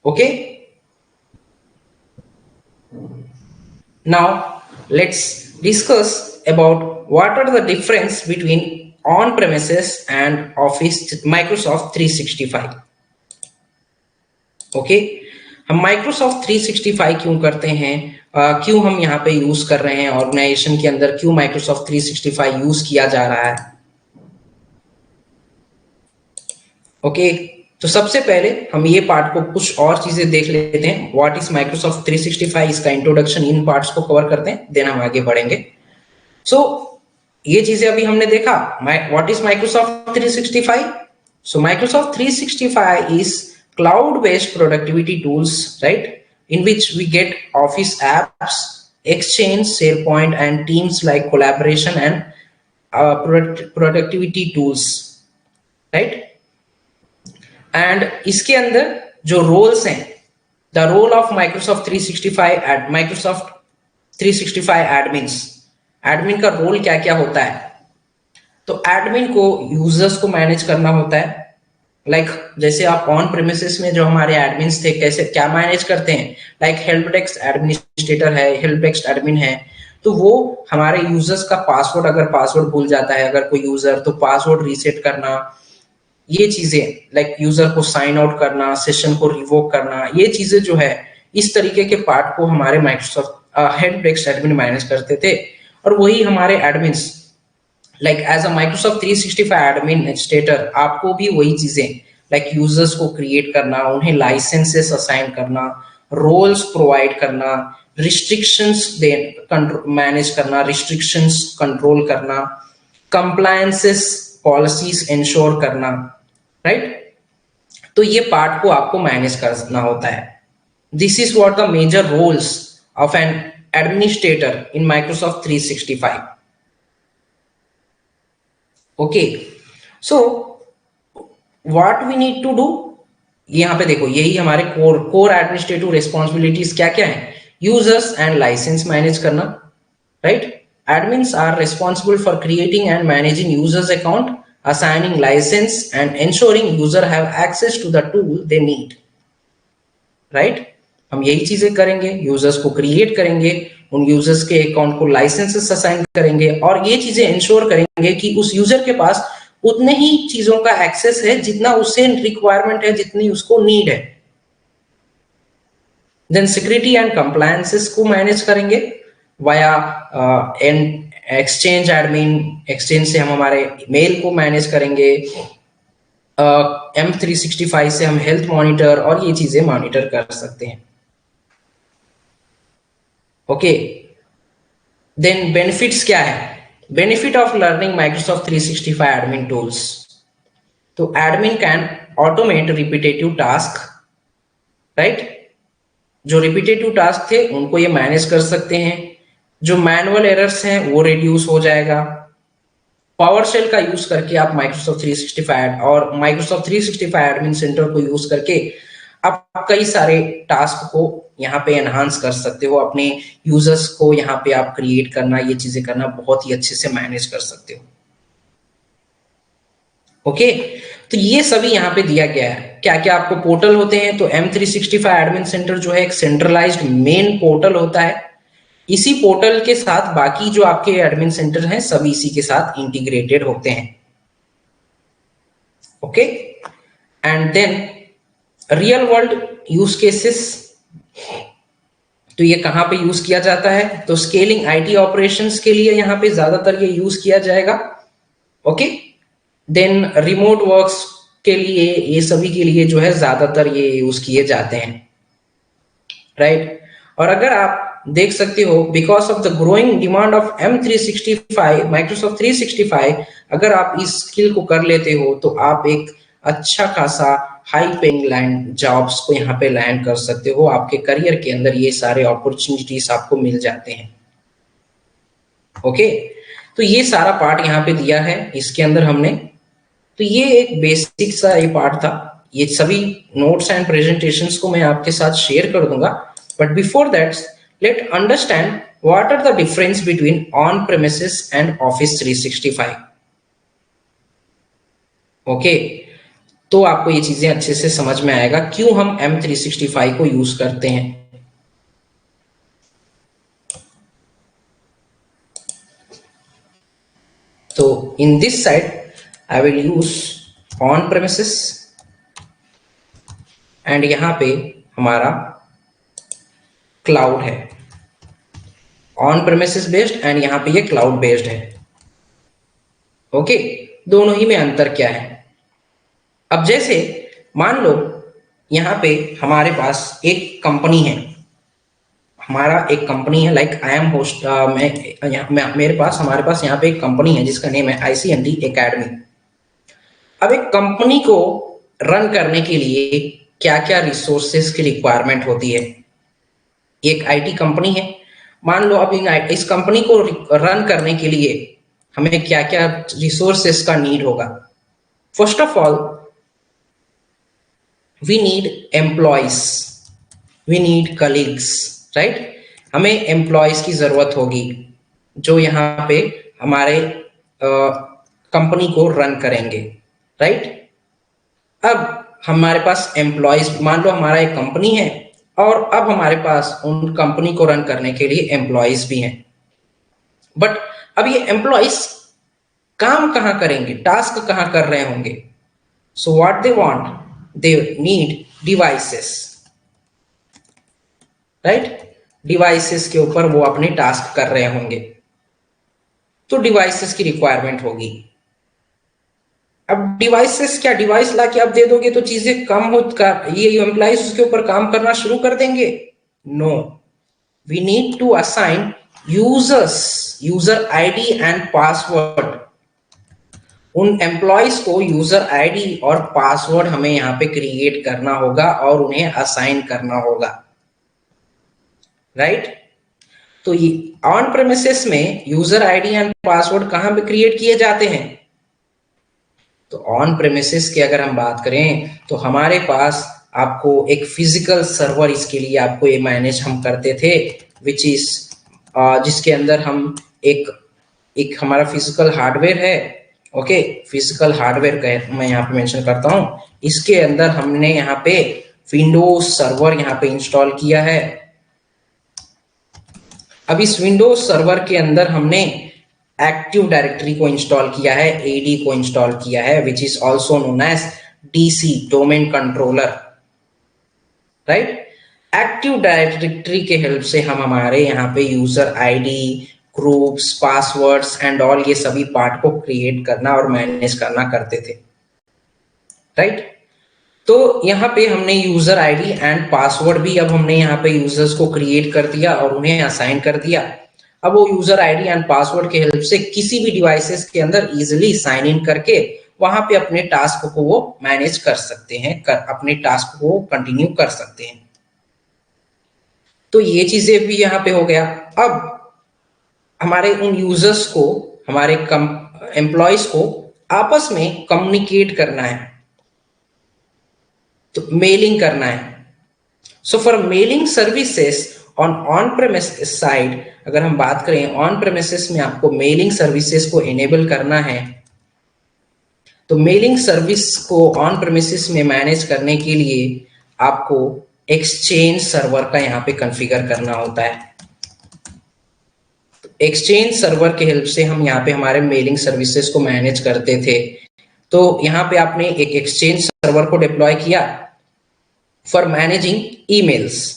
Okay, now let's discuss about what are the difference between on premises and Office Microsoft 365. Okay, हम Microsoft 365 क्यों करते हैं, क्यों हम यहाँ पे use कर रहे हैं, ऑर्गेनाइजेशन के अंदर क्यों Microsoft 365 यूज किया जा रहा है। ओके, तो सबसे पहले हम ये पार्ट को कुछ और चीजें देख लेते हैं। व्हाट इज Microsoft 365, इसका इंट्रोडक्शन, इन पार्ट्स को कवर करते हैं, देन हम आगे बढ़ेंगे। सो ये चीजें अभी हमने देखा। What is Microsoft 365? So Microsoft 365 is cloud-based productivity tools, right? In which we get Office apps, Exchange, SharePoint, and Teams like collaboration and productivity tools, right? And इसके अंदर जो roles हैं, the role of Microsoft 365 at Microsoft 365 admins, admin का role क्या क्या होता है। तो admin को यूजर्स को मैनेज करना होता है। जैसे आप ऑन प्रीमिसेस में जो हमारे एडमिन्स थे, कैसे क्या मैनेज करते हैं, हेल्प डेस्क एडमिनिस्ट्रेटर है, हेल्प डेस्क एडमिन है, तो वो हमारे यूजर्स का पासवर्ड, अगर पासवर्ड भूल जाता है अगर कोई यूजर, तो पासवर्ड रीसेट करना, ये चीजें यूजर को साइन आउट करना, सेशन को रिवोक करना, ये चीजें जो है, इस तरीके के पार्ट को हमारे Microsoft help desk admin manage करते थे। और वही हमारे admins as a Microsoft 365 administrator, आपको भी वही चीजें यूजर्स को क्रिएट करना, उन्हें लाइसेंसेस असाइन करना, रोल्स प्रोवाइड करना, रिस्ट्रिक्शंस मैनेज करना, रिस्ट्रिक्शंस कंट्रोल करना, कंप्लायंसेस पॉलिसीज इंश्योर करना, राइट? तो ये पार्ट को आपको मैनेज करना होता है। This is what the major roles of an administrator in Microsoft 365. Okay, so what we need to do, यहाँ पे देखो, यही हमारे कोर एडमिनिस्ट्रेटिव रिस्पॉन्सिबिलिटीज क्या क्या है। यूजर्स एंड लाइसेंस मैनेज करना, right? Admins are responsible for creating and managing users account, assigning license and ensuring user have access to the tool they need, right? हम यही चीजें करेंगे, यूजर्स को create करेंगे, उन यूजर्स के अकाउंट को लाइसेंसेस असाइन करेंगे, और ये चीजें इंश्योर करेंगे कि उस यूजर के पास उतने ही चीजों का एक्सेस है जितना उससे रिक्वायरमेंट है, जितनी उसको नीड है, देन सिक्योरिटी एंड कंप्लायंसेस को मैनेज करेंगे वाया एक्सचेंज एडमिन, एक्सचेंज से हम हमारे मेल को मैनेज करेंगे, M365 से हम हेल्थ मॉनिटर और ये चीजें मॉनिटर कर सकते हैं। ओके, देन बेनिफिट्स क्या है? Benefit of learning Microsoft 365 admin tools. तो admin can automate repetitive task, right? जो रिपीटेटिव टास्क थे उनको ये मैनेज कर सकते हैं, जो मैनुअल एरर्स हैं वो रिड्यूस हो जाएगा। पावर शेल का यूज करके आप माइक्रोसॉफ्ट 365 और माइक्रोसॉफ्ट 365 एडमिन सेंटर को यूज करके आप कई सारे टास्क को यहाँ पे एनहांस कर सकते हो, अपने यूजर्स को यहाँ पे आप क्रिएट करना, ये चीजें करना बहुत ही अच्छे से मैनेज कर सकते हो। ओके, तो ये सभी यहाँ पे दिया गया है। क्या क्या आपको पोर्टल होते हैं? तो M365 एडमिन सेंटर जो है एक सेंट्रलाइज्ड मेन पोर्टल होता है। इसी पोर्टल के साथ बाकी जो आपके एडमिन सेंटर हैं सभी इसी के साथ इंटीग्रेटेड होते हैं। Okay, and then real world use cases, तो ये कहां पे यूज किया जाता है? तो स्केलिंग आईटी ऑपरेशंस के लिए यहाँ पे ज्यादातर ये यूज किया जाएगा। ओके, देन रिमोट वर्क्स के लिए, ये सभी के लिए जो है ज्यादातर ये यूज किए जाते हैं, राइट? और अगर आप देख सकते हो because of the growing demand of M365 Microsoft 365, अगर आप इस स्किल को कर लेते हो तो आप एक अच्छा खासा हाई पेइंग लैंड जॉब्स को यहाँ पे लैंड कर सकते हो। आपके करियर के अंदर ये सारे अपॉर्चुनिटीज आपको मिल जाते हैं। ओके, तो ये सारा पार्ट यहाँ पे दिया है इसके अंदर हमने। तो ये एक बेसिक सा ये पार्ट था। ये सभी नोट्स एंड प्रेजेंटेशंस को मैं आपके साथ शेयर कर दूंगा, but before that let understand what are the difference between on premises and office 365। ओके, तो आपको ये चीजें अच्छे से समझ में आएगा क्यों हम M365 को यूज करते हैं। तो in this side I will use on premises and यहां पे हमारा क्लाउड है, ऑन प्रेमिसेस बेस्ड एंड यहां पे ये क्लाउड बेस्ड है। ओके, दोनों ही में अंतर क्या है? अब जैसे मान लो यहाँ पे हमारे पास एक कंपनी है, हमारा एक कंपनी है लाइक आई एम होस्ट, हमारे पास यहाँ पे एक कंपनी है जिसका नेम है ICNT एकेडमी। अब एक कंपनी को रन करने के लिए क्या क्या रिसोर्सेस की रिक्वायरमेंट होती है? एक IT कंपनी है, मान लो अब इस कंपनी को रन करने के लिए हमें क्या क्या रिसोर्सेस का नीड होगा? First of all we need employees, we need colleagues, right? हमें एम्प्लॉयज की जरूरत होगी जो यहाँ पे हमारे कंपनी को रन करेंगे, राइट? अब हमारे पास एम्प्लॉयज, मान लो हमारा एक कंपनी है और अब हमारे पास उन कंपनी को रन करने के लिए एम्प्लॉयज भी हैं, बट अब ये एम्प्लॉयज काम कहाँ करेंगे, टास्क कहाँ कर रहे होंगे? So what they want, they need devices, right? Devices के ऊपर वो अपने टास्क कर रहे होंगे, तो डिवाइसेस की रिक्वायरमेंट होगी। अब डिवाइसेस क्या, डिवाइस ला के आप दे दोगे तो चीजें कम हो, ये एम्प्लॉइज उसके ऊपर काम करना शुरू कर देंगे? No, we need to assign users, user ID and password. उन एम्प्लॉयज को यूजर आईडी और पासवर्ड हमें यहाँ पे क्रिएट करना होगा और उन्हें असाइन करना होगा, राइट? तो ये ऑन प्रेमिसेस में यूजर आईडी एंड पासवर्ड कहां पे क्रिएट किए जाते हैं? तो ऑन प्रेमिसेस की अगर हम बात करें तो हमारे पास आपको एक फिजिकल सर्वर, इसके लिए आपको ये मैनेज हम करते थे, विच इज जिसके अंदर हम एक हमारा फिजिकल हार्डवेयर है। ओके, फिजिकल हार्डवेयर का मैं यहाँ पे मेंशन करता हूँ, इसके अंदर हमने यहाँ पे विंडोज सर्वर यहाँ पे इंस्टॉल किया है। अब इस विंडोज सर्वर के अंदर हमने एक्टिव डायरेक्टरी को इंस्टॉल किया है, AD को इंस्टॉल किया है, which is also known as DC domain controller, right? Active directory के हेल्प से हम हमारे यहाँ पे user ID, groups, passwords and all ये सभी पार्ट को क्रिएट करना और मैनेज करना करते थे, राइट। तो यहाँ पे हमने यूजर आईडी एंड पासवर्ड भी अब हमने यहाँ पे यूजर्स को क्रिएट कर दिया और उन्हें असाइन कर दिया। अब वो यूजर आईडी एंड पासवर्ड के हेल्प से किसी भी डिवाइसेस के अंदर इजिली साइन इन करके वहां पे अपने टास्क को वो मैनेज कर सकते हैं, अपने टास्क को कंटिन्यू कर सकते हैं। तो ये चीजें भी यहाँ पे हो गया। अब हमारे उन यूजर्स को, हमारे एम्प्लॉयज को आपस में कम्युनिकेट करना है, तो मेलिंग करना है। So for mailing services on premises side, अगर हम बात करें ऑन प्रेमिसेस में आपको मेलिंग सर्विसेज को इनेबल करना है, तो मेलिंग सर्विस को ऑन प्रेमिसेस में मैनेज करने के लिए आपको एक्सचेंज सर्वर का यहाँ पे कॉन्फ़िगर करना होता है। तो एक्सचेंज सर्वर के हेल्प से हम यहाँ पे हमारे मेलिंग सर्विसेज को मैनेज करते थे। तो यहाँ पे आपने एक एक्सचेंज सर्वर को डिप्लॉय किया फॉर मैनेजिंग ईमेल्स,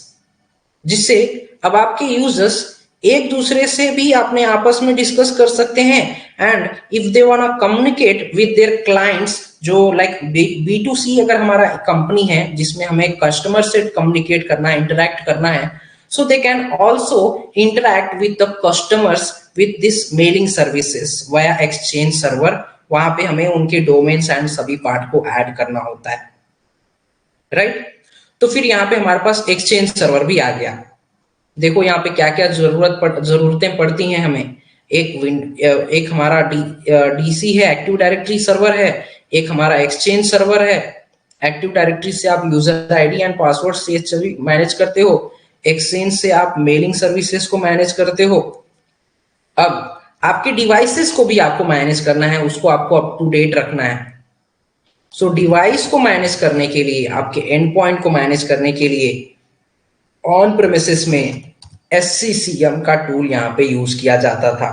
जिससे अब आपके यूजर्स एक दूसरे से भी अपने आपस में डिस्कस कर सकते हैं and if they want to communicate with their clients, जो लाइक B2C अगर हमारा कंपनी है जिसमें हमें कस्टमर से कम्युनिकेट करना है, इंटरैक्ट करना है, so they can also interact with the customers with this mailing services via Exchange server. वहां पे हमें उनके डोमेन्स एंड सभी पार्ट को ऐड करना होता है, राइट। तो फिर यहाँ पे हमारे पास एक्सचेंज सर्वर भी आ गया। देखो यहाँ पे क्या क्या जरूरतें पड़ती हैं हमें। एक हमारा डीसी है, एक्टिव डायरेक्टरी सर्वर है, एक हमारा एक्सचेंज सर्वर है। एक्टिव डायरेक्टरी से आप यूजर आईडी एंड पासवर्ड से मैनेज करते हो, एक्सचेंज से आप मेलिंग सर्विसेज को मैनेज करते हो। अब आपके डिवाइसेस को भी आपको मैनेज करना है, उसको आपको अप टू डेट रखना है। सो डिवाइस को मैनेज करने के लिए, आपके एंड पॉइंट को मैनेज करने के लिए ऑन प्रेमिसेस में SCCM का टूल यहाँ पे यूज किया जाता था।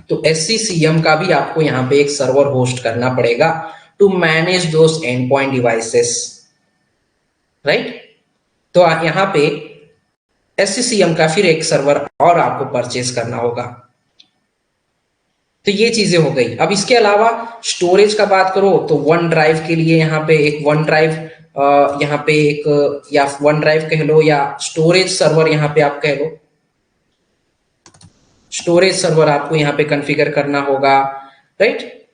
तो SCCM का भी आपको यहाँ पे एक सर्वर होस्ट करना पड़ेगा to manage those end point devices, right. तो यहाँ पे SCCM का फिर एक सर्वर और आपको परचेज करना होगा। तो ये चीजें हो गई। अब इसके अलावा स्टोरेज का बात करो तो वन ड्राइव के लिए यहाँ पे एक वन ड्राइव, यहाँ पे एक या वन ड्राइव कह लो या स्टोरेज सर्वर यहाँ पे आप कह लो, स्टोरेज सर्वर आपको यहाँ पे कॉन्फ़िगर करना होगा, राइट।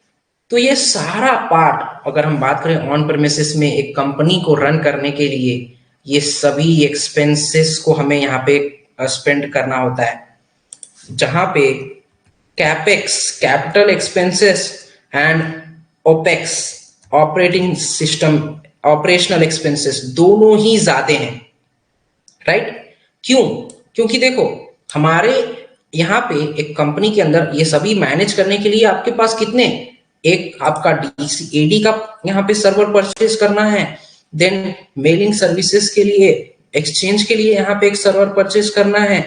तो ये सारा पार्ट अगर हम बात करें ऑन प्रेमिसेस में एक कंपनी को रन करने के लिए, ये सभी एक्सपेंसेस को हमें यहाँ पे स्पेंड करना होता है, जहां पे capex, capital expenses and opex, operating system, operational expenses दोनों ही ज्यादा हैं, राइट। क्यों? क्योंकि देखो हमारे यहाँ पे एक कंपनी के अंदर ये सभी मैनेज करने के लिए आपके पास कितने, एक आपका AD का यहाँ पे सर्वर परचेज करना है, देन मेलिंग सर्विसेज के लिए, एक्सचेंज के लिए यहाँ पे एक सर्वर परचेज करना है,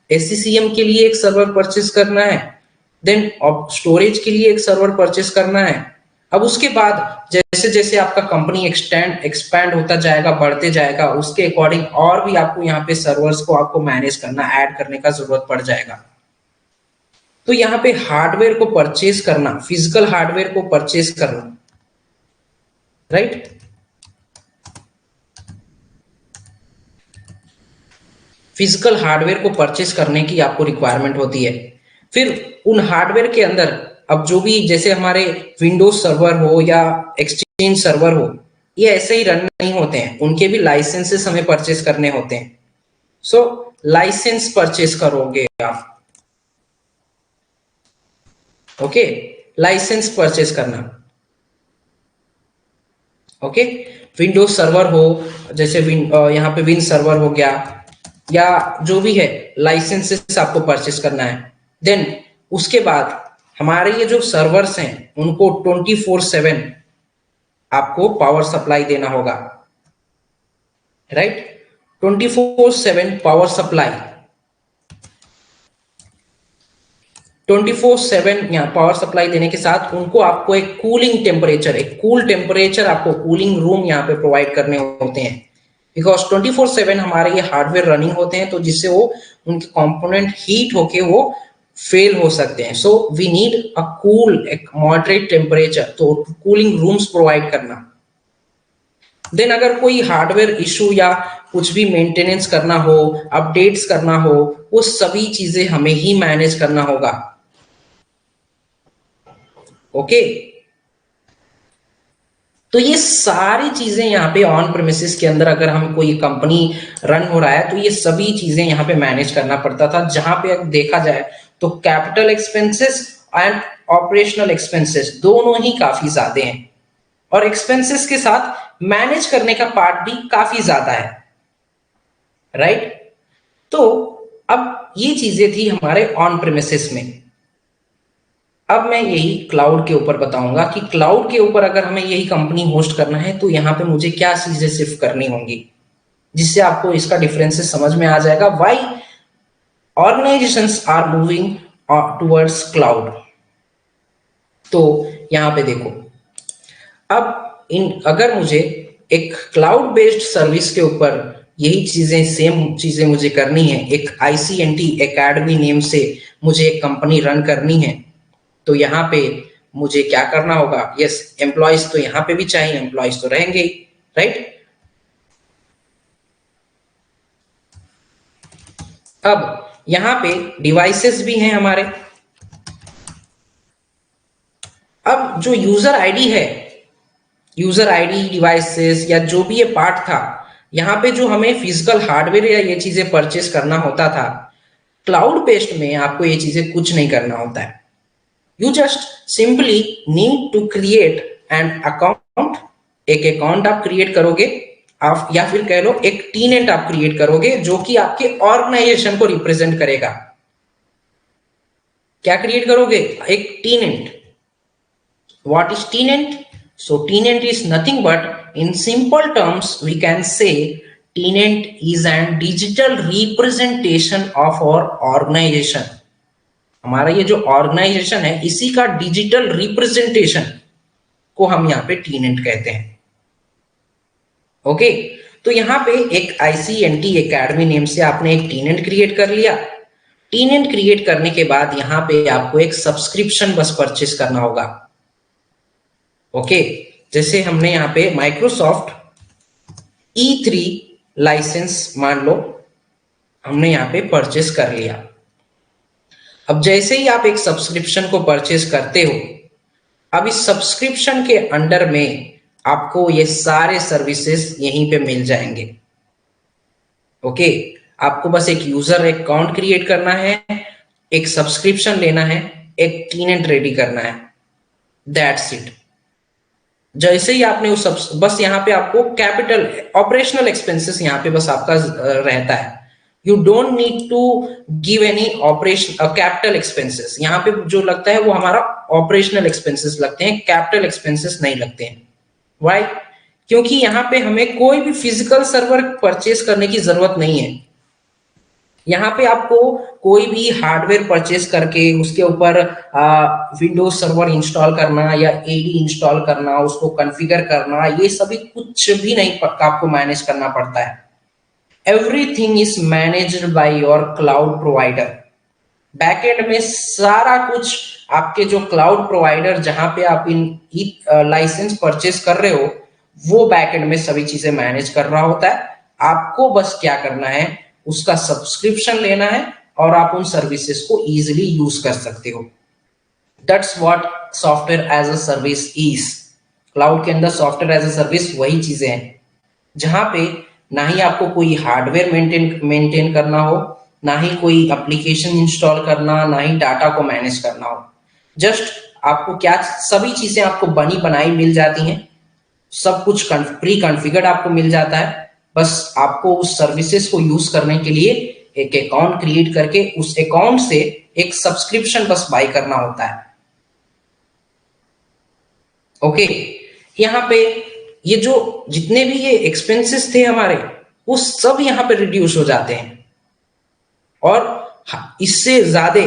SCCM के लिए एक सर्वर परचेज करना है, देन स्टोरेज के लिए एक सर्वर परचेज करना है। अब उसके बाद जैसे जैसे आपका कंपनी एक्सपैंड होता जाएगा, बढ़ते जाएगा, उसके अकॉर्डिंग और भी आपको यहाँ पे सर्वर्स को आपको मैनेज करना, ऐड करने का जरूरत पड़ जाएगा। तो यहाँ पे हार्डवेयर को परचेज करना, फिजिकल हार्डवेयर को परचेज करना, राइट। फिजिकल हार्डवेयर को परचेज करने की आपको रिक्वायरमेंट होती है। फिर उन हार्डवेयर के अंदर अब जो भी, जैसे हमारे विंडोज सर्वर हो या एक्सचेंज सर्वर हो, ये ऐसे ही रन नहीं होते हैं, उनके भी लाइसेंसेस हमें परचेज करने होते हैं। सो लाइसेंस परचेज करोगे आप, ओके, लाइसेंस परचेज करना, ओके। विंडोज सर्वर हो, जैसे यहाँ पे विन सर्वर हो गया या जो भी है, लाइसेंसेस आपको परचेज करना है। देन उसके बाद हमारे ये जो सर्वर्स हैं उनको 24/7 आपको पावर सप्लाई देना होगा, राइट। 24/7 पावर सप्लाई, 24/7 यहाँ पावर सप्लाई देने के साथ उनको आपको एक कूलिंग टेम्परेचर, एक कूल टेम्परेचर, आपको कूलिंग रूम यहाँ पे प्रोवाइड करने होते हैं। बिकॉज 24/7 हमारे ये हार्डवेयर रनिंग होते हैं, तो जिससे वो उनके कंपोनेंट हीट होके वो फेल हो सकते हैं। So we need a cool, एक मॉडरेट टेम्परेचर, तो कूलिंग रूम्स प्रोवाइड करना। देन अगर कोई हार्डवेयर इशू या कुछ भी मेंटेनेंस करना हो, अपडेट्स करना हो, वो सभी चीजें हमें ही मैनेज करना होगा। ओके, तो ये सारी चीजें यहाँ पे ऑन प्रेमिसेस के अंदर अगर हम कोई कंपनी रन हो रहा है तो ये सभी चीजें यहाँ पे मैनेज करना पड़ता था। जहां पे अगर देखा जाए तो capital expenses and operational expenses दोनों ही काफी ज्यादा हैं, और एक्सपेंसेस के साथ मैनेज करने का पार्ट भी काफी ज्यादा है, राइट। तो अब ये चीजें थी हमारे ऑन प्रेमिसेस में। अब मैं यही क्लाउड के ऊपर बताऊंगा कि क्लाउड के ऊपर अगर हमें यही कंपनी होस्ट करना है तो यहाँ पे मुझे क्या चीजें सिर्फ करनी होंगी, जिससे आपको इसका डिफरेंसेस समझ में आ जाएगा। Why organisations are moving towards cloud. तो यहाँ पे देखो, अब अगर मुझे एक क्लाउड बेस्ड सर्विस के ऊपर यही चीजें, सेम चीजें मुझे करनी है, एक ICNT एकेडमी नेम से मुझे एक कंपनी रन करनी है, तो यहाँ पे मुझे क्या करना होगा? यस, एम्प्लॉयज तो यहाँ पे भी चाहिए, एम्प्लॉयज तो रहेंगे ही, राइट। अब यहाँ पे डिवाइसेस भी हैं हमारे। अब जो यूजर आईडी है, यूजर आईडी, डिवाइसेस या जो भी ये पार्ट था, यहाँ पे जो हमें फिजिकल हार्डवेयर या ये चीजें परचेस करना होता था, क्लाउड बेस्ड में आपको ये चीजें कुछ नहीं करना होता है। You just simply need to create an account। एक अकाउंट आप क्रिएट करोगे, आप या फिर कह लो एक टीनेंट आप क्रिएट करोगे जो कि आपके ऑर्गेनाइजेशन को रिप्रेजेंट करेगा। क्या क्रिएट करोगे? एक टीनेंट। What is tenant? So tenant is nothing but, in simple terms we can say tenant is a digital representation of our organization। हमारा ये जो ऑर्गेनाइजेशन है इसी का डिजिटल रिप्रेजेंटेशन को हम यहाँ पे टीनेंट कहते हैं। ओके, तो यहाँ पे एक ICNT एकेडमी नेम से आपने एक टीनेंट क्रिएट कर लिया। टीनेंट क्रिएट करने के बाद यहाँ पे आपको एक सब्सक्रिप्शन बस परचेस करना होगा। ओके, जैसे हमने यहाँ पे माइक्रोसॉफ्ट E3 लाइसेंस मान लो हमने यहाँ पे परचेस कर लिया। अब जैसे ही आप एक सब्सक्रिप्शन को परचेस करते हो, अब इस सब्सक्रिप्शन के अंडर में आपको ये सारे सर्विसेज यहीं पे मिल जाएंगे। ओके, आपको बस एक यूजर अकाउंट क्रिएट करना है, एक सब्सक्रिप्शन लेना है, एक टीनेंट रेडी करना है, दैट्स इट। जैसे ही आपने उस बस यहाँ पे आपको कैपिटल ऑपरेशनल एक्सपेंसेस यहाँ पे बस आपका रहता है। You don't need to give any operation capital expenses। यहाँ पे जो लगता है वो हमारा ऑपरेशनल एक्सपेंसेस लगते हैं, कैपिटल एक्सपेंसेस नहीं लगते हैं। Why? क्योंकि यहाँ पे हमें कोई भी फिजिकल सर्वर परचेस करने की जरूरत नहीं है। यहाँ पे आपको कोई भी हार्डवेयर परचेस करके उसके ऊपर विंडोज सर्वर इंस्टॉल करना या AD इंस्टॉल करना, उसको कॉन्फ़िगर करना, ये सभी कुछ भी नहीं आपको मैनेज करना पड़ता है। Everything is managed by your cloud provider। Backend में सारा कुछ आपके जो क्लाउड प्रोवाइडर जहां पे आप इन लाइसेंस परचेस कर रहे हो, वो बैकएंड में सभी चीजें मैनेज कर रहा होता है। आपको बस क्या करना है, उसका सब्सक्रिप्शन लेना है और आप उन सर्विसेज को इजीली यूज कर सकते हो। That's what software as a service is. Cloud के अंदर सॉफ्टवेयर एज अ सर्विस वही चीजें हैं जहां पे ना ही आपको कोई हार्डवेयर मेंटेन करना हो, ना ही कोई एप्लीकेशन इंस्टॉल करना, ना ही डाटा को मैनेज करना हो। जस्ट आपको क्या, सभी चीजें आपको बनी बनाई मिल जाती हैं, सब कुछ प्री कॉन्फ़िगर्ड आपको मिल जाता है। बस आपको उस सर्विसेज को यूज करने के लिए एक अकाउंट क्रिएट करके उस अकाउंट से एक सब्सक्रिप्शन बस बाय करना होता है। ओके, यहाँ पे ये जो जितने भी ये एक्सपेंसेस थे हमारे, वो सब यहाँ पे रिड्यूस हो जाते हैं। और इससे ज्यादा,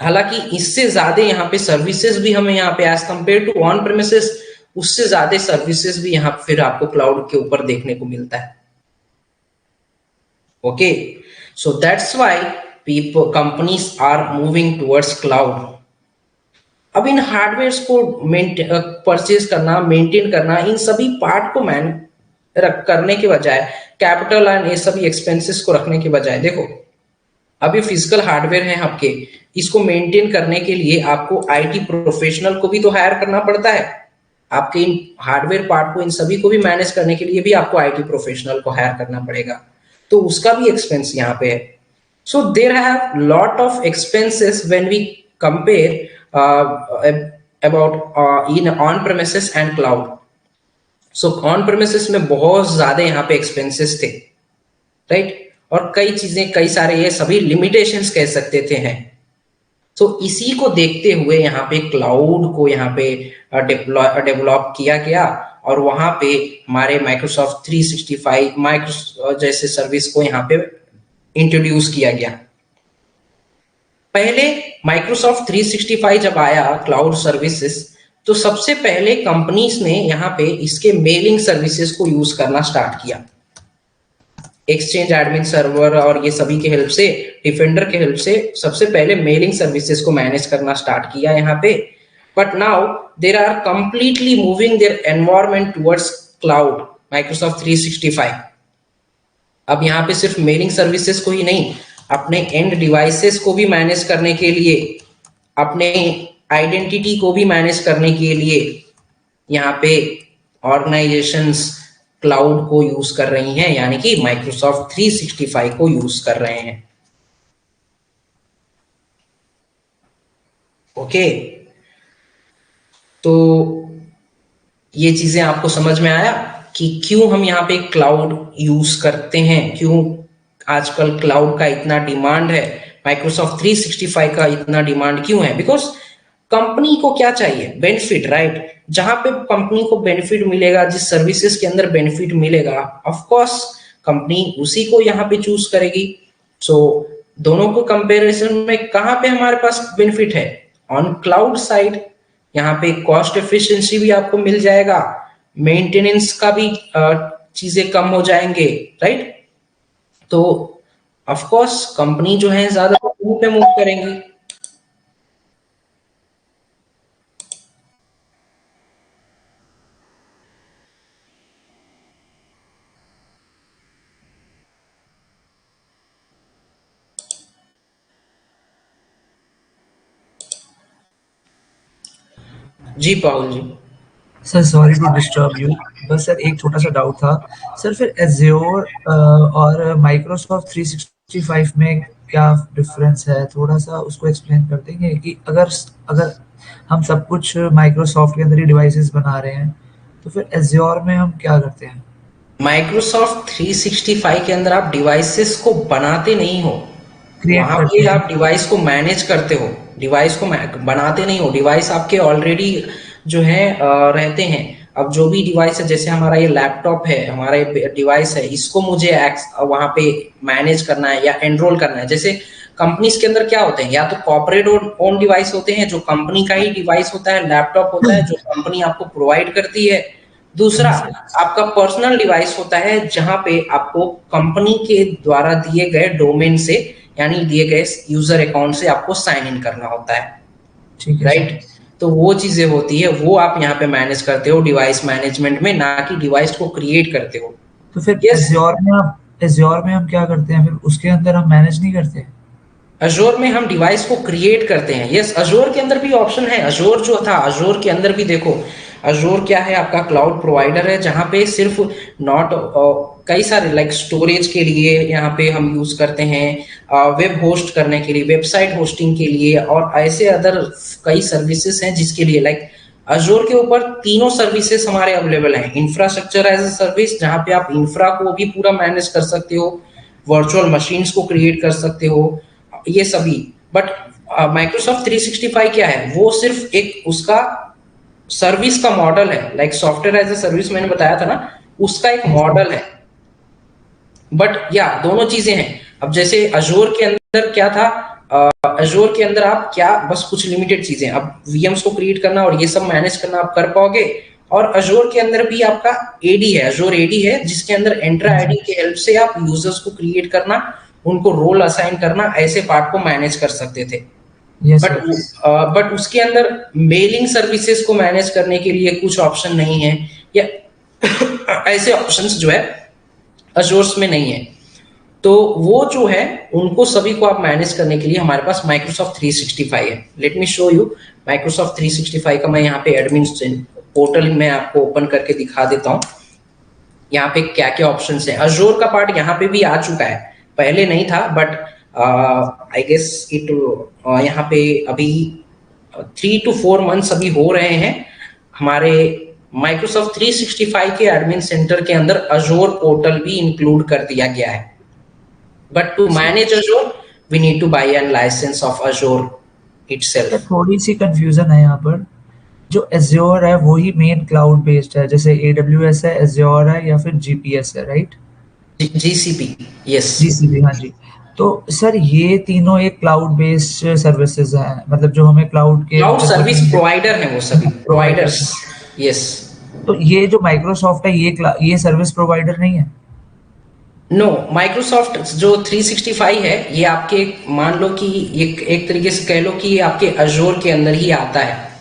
हालांकि इससे ज्यादा यहाँ पे सर्विसेज भी हमें यहाँ पे as compare to on premises, उससे ज्यादा सर्विसेज भी यहाँ फिर आपको क्लाउड के ऊपर देखने को मिलता है। Okay, so that's why people companies are moving towards cloud. अब इन हार्डवेयर को परचेज करना, मेंटेन करना, इन सभी पार्ट को करने के बजाय, कैपिटल एंड ये सभी एक्सपेंसेस को रखने के बजाय, देखो अभी फिजिकल हार्डवेयर है आपके, इसको मेंटेन करने के लिए आपको आईटी प्रोफेशनल को भी तो हायर करना पड़ता है। आपके इन हार्डवेयर पार्ट को, इन सभी को भी मैनेज करने के लिए भी आपको आईटी प्रोफेशनल को हायर करना पड़ेगा, तो उसका भी एक्सपेंस यहाँ पे है। So there have lot of expenses when we compare about in on premises and cloud. So on premises में बहुत ज्यादा यहाँ पे एक्सपेंसेस थे, राइट, और कई चीजें, कई सारे ये सभी लिमिटेशंस कह सकते थे हैं। तो इसी को देखते हुए यहाँ पे क्लाउड को यहाँ पे डेवलप किया गया, और वहां पे हमारे माइक्रोसॉफ्ट 365 माइक्रो जैसे सर्विस को यहाँ पे इंट्रोड्यूस किया गया। पहले माइक्रोसॉफ्ट 365 जब आया क्लाउड सर्विसेज, तो सबसे पहले कंपनीज ने यहाँ पे इसके मेलिंग सर्विसेज को यूज करना स्टार्ट किया। एक्सचेंज एडमिन सर्वर और ये सभी के हेल्प से, डिफेंडर के हेल्प से सबसे पहले मेलिंग सर्विसेज को मैनेज करना स्टार्ट किया यहाँ पे। But now there are completely moving their environment towards cloud, Microsoft 365। अब यहाँ पे सिर्फ मेलिंग सर्विसेज को ही नहीं, अपने एंड डिवाइसेस को भी मैनेज करने के लिए, अपने आइडेंटिटी को भी मैनेज करने के लिए यहाँ पे ऑर्गेनाइजेशंस क्लाउड को यूज कर रही हैं, यानी कि माइक्रोसॉफ्ट 365 को यूज कर रहे हैं। ओके, तो ये चीजें आपको समझ में आया कि क्यों हम यहाँ पे क्लाउड यूज करते हैं, क्यों आजकल क्लाउड का इतना डिमांड है, माइक्रोसॉफ्ट 365 का इतना डिमांड क्यों है। बिकॉज कंपनी को क्या चाहिए, बेनिफिट, राइट। जहां पे कंपनी को बेनिफिट मिलेगा, जिस सर्विसेज के अंदर बेनिफिट मिलेगा, ऑफ कोर्स कंपनी उसी को यहाँ पे चूज करेगी। सो दोनों को कंपैरिजन में कहाँ पे हमारे पास बेनिफिट है, ऑन क्लाउड साइड। यहाँ पे कॉस्ट एफिशिएंसी भी आपको मिल जाएगा, मेंटेनेंस का भी चीजें कम हो जाएंगे, राइट। तो ऑफ कोर्स कंपनी जो है ज्यादा पे मूव करेंगी। जी Pahul ji. Sir sorry to disturb you, बस सर एक छोटा सा डाउट था सर, फिर एज्योर और माइक्रोसॉफ्ट 365 में क्या डिफरेंस है, थोड़ा सा उसको एक्सप्लेन कर देंगे कि अगर अगर हम सब कुछ माइक्रोसॉफ्ट के अंदर ही डिवाइसेस बना रहे हैं, तो फिर एज्योर में हम क्या करते हैं? माइक्रोसॉफ्ट 365 के अंदर आप डिवाइसेस को बनाते नहीं हो, क्रिएट वहां करते पे हैं। आप डिवाइस को मैनेज करते हो, डिवाइस को बनाते नहीं हो। डिवाइस आपके ऑलरेडी जो है रहते हैं। अब जो भी डिवाइस है, जैसे हमारा ये लैपटॉप है, हमारा ये डिवाइस है, इसको मुझे वहां पे मैनेज करना है या एनरोल करना है। जैसे कंपनीज के अंदर क्या होते हैं, या तो कॉर्पोरेट ओन डिवाइस होते हैं जो कंपनी का ही डिवाइस होता है, लैपटॉप होता है जो कंपनी आपको प्रोवाइड करती है। दूसरा आपका पर्सनल डिवाइस होता है जहां पे आपको कंपनी के द्वारा दिए गए डोमेन से, यानी दिए गए यूजर अकाउंट से आपको साइन इन करना होता है, राइट। तो वो चीजें होती है, वो आप यहाँ पे मैनेज करते हो डिवाइस मैनेजमेंट में, ना कि डिवाइस को क्रिएट करते हो। तो फिर एज्योर में हम क्या करते हैं, फिर उसके अंदर हम मैनेज नहीं करते? अजोर में हम डिवाइस को क्रिएट करते हैं। यस, अजोर के अंदर भी ऑप्शन है। अजोर जो था, अजोर के अंदर भी देखो, अजोर क्या है, आपका क्लाउड प्रोवाइडर है जहां पे सिर्फ नॉट कई सारे लाइक स्टोरेज के लिए यहाँ पे हम यूज करते हैं, वेब होस्ट करने के लिए, वेबसाइट होस्टिंग के लिए, और ऐसे अदर कई सर्विसेज हैं जिसके लिए लाइक अजोर के ऊपर तीनों सर्विसेज हमारे अवेलेबल हैं। इंफ्रास्ट्रक्चर एज अ सर्विस, जहां पे आप इंफ्रा को भी पूरा मैनेज कर सकते हो, वर्चुअल मशीन्स को क्रिएट कर सकते हो, ये सभी। बट माइक्रोसॉफ्ट 365 क्या है, वो सिर्फ एक उसका सर्विस का मॉडल है, like software as a service मैंने बताया था ना, उसका एक मॉडल है। बट या दोनों चीजें हैं। अब जैसे अजोर के अंदर क्या था, अजोर के अंदर आप क्या बस कुछ लिमिटेड चीजें, अब वीएम्स को क्रिएट करना और ये सब मैनेज करना आप कर पाओगे, और अजोर के अंदर भी आपका एडी है, अजोर एडी है, जिसके अंदर एंट्रा आईडी के हेल्प से आप यूजर्स को क्रिएट करना, उनको रोल असाइन करना, ऐसे पार्ट को मैनेज कर सकते थे। Yes but sir. बट उसके अंदर मेलिंग सर्विसेज को मैनेज करने के लिए कुछ ऑप्शन नहीं है, या ऐसे ऑप्शंस जो है अजोर्स में नहीं है। तो वो जो है उनको सभी को आप मैनेज करने के लिए हमारे पास माइक्रोसॉफ्ट 365 है। Let me show you Microsoft 365 का। मैं यहाँ पे एडमिन पोर्टल में आपको ओपन करके दिखा देता हूँ यहाँ पे क्या क्या ऑप्शन है। अजोर का पार्ट यहाँ पे भी आ चुका है, पहले नहीं था, बट आई गेस इट यहाँ पे अभी 3 to 4 मंथ्स अभी हो रहे हैं। हमारे माइक्रोसॉफ्ट 365 के एडमिन सेंटर के अंदर अजोर पोर्टल भी इंक्लूड कर दिया गया है। But to manage Azure we need to buy an licence of Azure sir itself. थोड़ी सी कंफ्यूजन है यहाँ पर, जो एज्योर है वही मेन क्लाउड बेस्ड है, जैसे AWS है, एज्योर है, या फिर जीपीएस है, राइट? GCP, yes. जीसीपी, हाँ जी। तो सर ये तीनों एक क्लाउड बेस्ड सर्विसेज हैं, मतलब जो हमें क्लाउड के क्लाउड अंदर सर्विस प्रोवाइडर है वो सभी प्रोवाइडर्स प्रोवाइडर्स, हैं। यस। तो ये जो माइक्रोसॉफ्ट है ये सर्विस प्रोवाइडर नहीं है? नो, माइक्रोसॉफ्ट जो 365 है ये आपके, मान लो कि एक तरीके से कह लो कि ये आपके अजोर के अंदर ही आता है।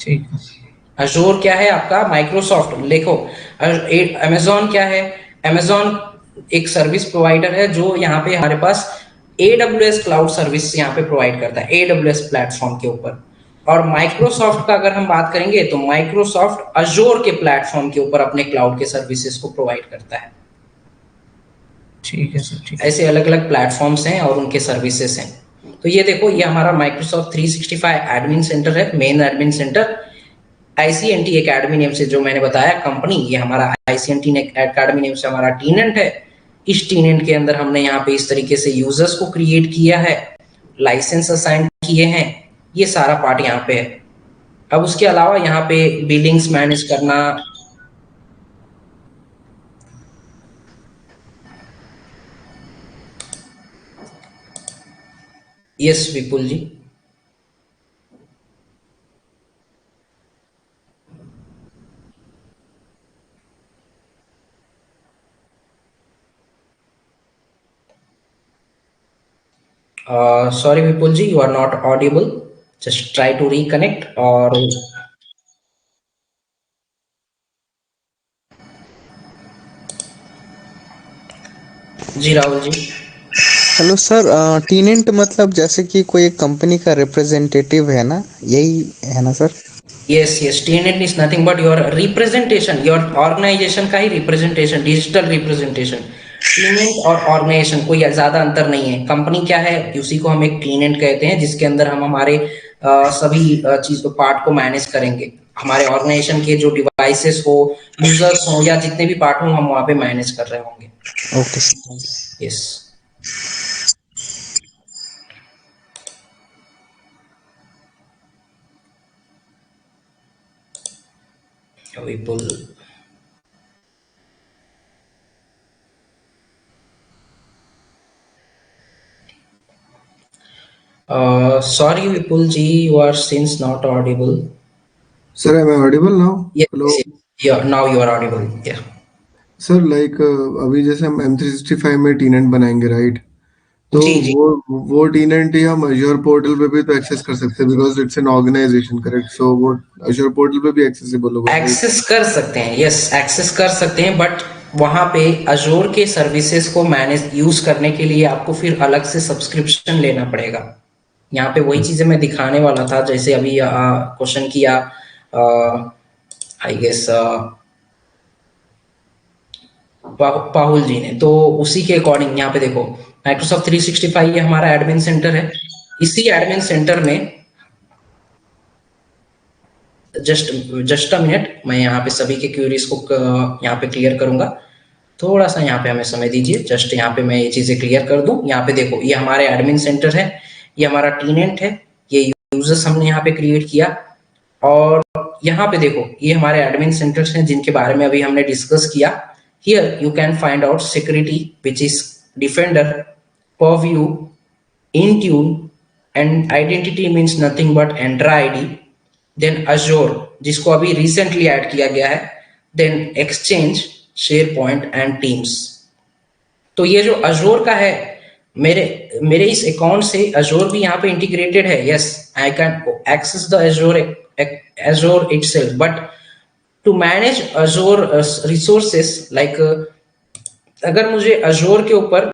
ठीक है। अजोर क्या है आपका, माइक्रोसॉफ्ट देखो। अमेजोन क्या है, अमेजोन एक सर्विस प्रोवाइडर है जो यहाँ पे हमारे पास AWS क्लाउड सर्विस यहाँ पे प्रोवाइड करता है, AWS प्लेटफॉर्म के ऊपर। और माइक्रोसॉफ्ट का अगर हम बात करेंगे तो माइक्रोसॉफ्ट अजोर के प्लेटफॉर्म के ऊपर अपने क्लाउड के सर्विसेज को प्रोवाइड करता है। ठीक है सर, ठीक है। ऐसे अलग अलग प्लेटफॉर्म्स हैं और उनके सर्विसेज हैं। तो ये देखो, ये हमारा माइक्रोसॉफ्ट 365 एडमिन सेंटर है, main admin centre. ICNT academy name से जो मैंने बताया कंपनी, ये हमारा ICNT एकेडमी नेम से हमारा टीनेंट है। इस टीनेंट के अंदर हमने यहाँ पे इस तरीके से यूजर्स को क्रिएट किया है, लाइसेंस असाइन किए हैं, ये सारा पार्ट यहाँ पे है। अब उसके अलावा यहाँ पे बिलिंग्स मैनेज करना। Yes Vipul ji. Sorry Vipul ji, you are not audible, just try to reconnect. और जी Rahul ji. Hello sir, tenant मतलब जैसे कि कोई एक कंपनी का रिप्रेजेंटेटिव है ना, यही है ना sir? Yes, tenant is nothing but your representation, your organisation का ही रिप्रेजेंटेशन, डिजिटल रिप्रेजेंटेशन। टीनेंट और ऑर्गेनाइजेशन कोई ज्यादा अंतर नहीं है। कंपनी क्या है, उसी को हम एक टीनेंट कहते हैं, जिसके अंदर हम हमारे सभी चीज पार्ट को मैनेज करेंगे। हमारे ऑर्गेनाइजेशन के जो डिवाइसेस हो, यूजर्स हो, या जितने भी पार्ट हो, हम वहां पे मैनेज कर रहे होंगे। Okay sir. Yes Vipul. Sorry, Vipul ji, you are since not audible. Sir, am I audible now? Yes, Hello. yes. Yeah, now you are audible. Yeah. Sir like अभी जैसे हम M365 में टीनेंट बनाएंगे, राइट? तो जी जी, वो टीनेंट ही हम अज्योर पोर्टल पे भी तो एक्सेस कर सकते हैं, because it's an organization, correct? So वो अज्योर पोर्टल पे भी एक्सेसिबल होगा, राइट? एक्सेस कर सकते हैं, यस एक्सेस कर सकते हैं, बट वहां पे अजोर के सर्विसेज को मैनेज यूज करने के लिए आपको फिर अलग से सब्सक्रिप्शन लेना पड़ेगा। यहाँ पे वही चीजें मैं दिखाने वाला था, जैसे अभी क्वेश्चन किया आई गेस पाहुल जी ने, तो उसी के अकॉर्डिंग यहाँ पे देखो माइक्रोसॉफ्ट 365 ये हमारा एडमिन सेंटर है। इसी एडमिन सेंटर में जस्ट अ मिनट, मैं यहाँ पे सभी के क्यूरीज को यहाँ पे क्लियर करूंगा। थोड़ा सा यहाँ पे हमें समय दीजिए, जस्ट यहाँ पे मैं ये चीजें क्लियर कर दूं। यहाँ पे देखो, ये हमारे एडमिन सेंटर है, ये हमारा टीनेंट है, ये यूजर्स हमने यहाँ पे क्रिएट किया। और यहाँ पे देखो, ये हमारे एडमिन सेंटर्स हैं जिनके बारे में अभी हमने डिस्कस किया। Here you can find out security which is Defender, Purview, Intune, and identity means nothing but Entra ID. Then Azure जिसको अभी रिसेंटली ऐड किया गया है, then Exchange, SharePoint and Teams. तो ये जो अजोर का है, मेरे इस अकाउंट से अजोर भी यहाँ पे इंटीग्रेटेड है। Yes, I can access the Azure itself, but to manage Azure resources, like अगर मुझे अजोर के ऊपर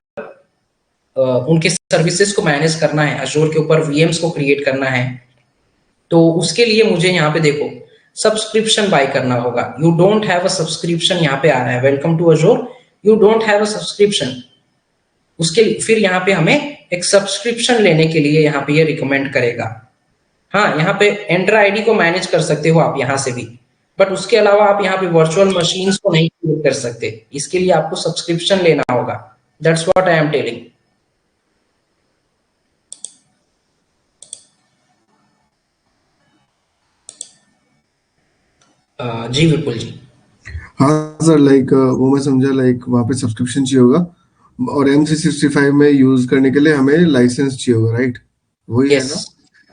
उनके सर्विसेज को मैनेज करना है, अजोर के ऊपर वीएम्स को क्रिएट करना है, तो उसके लिए मुझे यहाँ पे देखो सब्सक्रिप्शन बाय करना होगा। You don't have a subscription, यहाँ पे आ रहा है welcome to Azure, you don't have a subscription. उसके फिर यहाँ पे हमें एक सब्सक्रिप्शन लेने के लिए यहाँ पे ये रिकमेंड करेगा। हाँ, यहाँ पे एंटर आईडी को मैनेज कर सकते हो आप यहाँ से भी, बट उसके अलावा आप यहाँ पे वर्चुअल मशीन्स को नहीं क्रिएट कर सकते। इसके लिए आपको सब्सक्रिप्शन लेना होगा। That's what I am telling. जी विपुल जी। हाँ सर, लाइक वो मैं समझा, लाइक वहाँ पे सब्सक्रिप्शन चाहिए होगा, और M365 में यूज करने के लिए हमें लाइसेंस चाहिए होगा, राइट? वही है ना?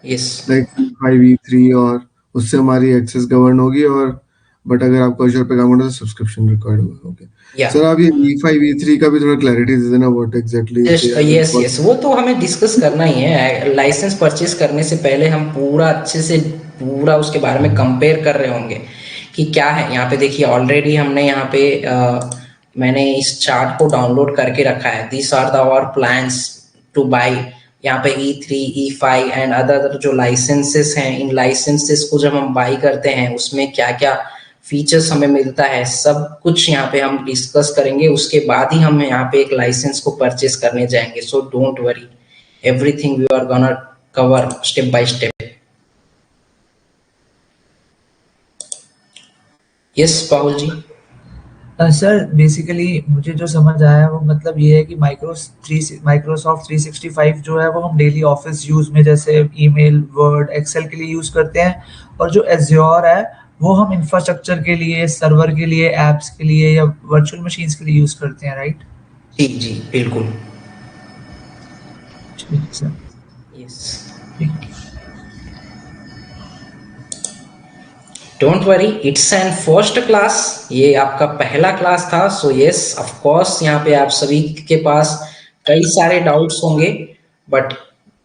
यस। लाइक 5E3, और उससे हमारी एक्सेस गवर्न होगी, और बट अगर आपको अजूर पे काम करना है तो सब्सक्रिप्शन रिक्वायर्ड होगा। ओके सर, आप ये E5 E3 का भी थोड़ा क्लैरिटी दे देना, व्हाट एग्जैक्टली। यस, वो तो हमें डिस्कस करना ही है। लाइसेंस परचेज करने से पहले हम पूरा अच्छे से पूरा उसके बारे में कंपेयर कर रहे होंगे कि क्या है। यहाँ पे देखिए ऑलरेडी हमने यहाँ पे मैंने इस चार्ट को डाउनलोड करके रखा है। This are the our plans to buy. यहाँ पे E3, E5 एंड अदर जो लाइसेंसेस हैं, इन लाइसेंसेस को जब हम बाई करते हैं उसमें क्या क्या फीचर्स हमें मिलता है, सब कुछ यहाँ पे हम डिस्कस करेंगे। उसके बाद ही हम यहाँ पे एक लाइसेंस को परचेज करने जाएंगे। So don't worry, everything we are gonna cover step by step. Yes Pahul ji. Sir basically मुझे जो समझ आया वो मतलब ये है कि माइक्रोसॉफ्ट 365 जो है वो हम डेली ऑफिस यूज में जैसे ईमेल, वर्ड, एक्सेल के लिए यूज करते हैं, और जो एज्योर है वो हम इंफ्रास्ट्रक्चर के लिए, सर्वर के लिए, एप्स के लिए या वर्चुअल मशीन्स के लिए यूज करते हैं, राइट? जी जी बिल्कुल। ठीक है सर। यस, ठीक। Don't worry, it's an first class. ये आपका पहला क्लास था। सो यस, ऑफ कोर्स यहाँ पे आप सभी के पास कई सारे डाउट्स होंगे, बट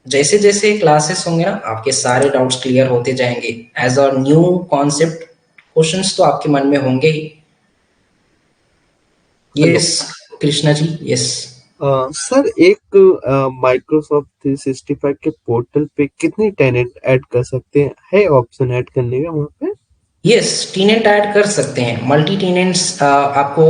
जैसे जैसे क्लासेस होंगे ना, आपके सारे डाउट्स क्लियर होते जाएंगे। As a new concept, questions तो आपके मन में होंगे ही। Yes Krishna ji. Yes sir, एक माइक्रोसॉफ्ट 365 के पोर्टल पे कितने टेनेंट ऐड कर सकते हैं? है ऑप्शन ऐड करने का वहाँ पे? यस, टीनेंट ऐड कर सकते हैं। मल्टी टीनेंट्स, आपको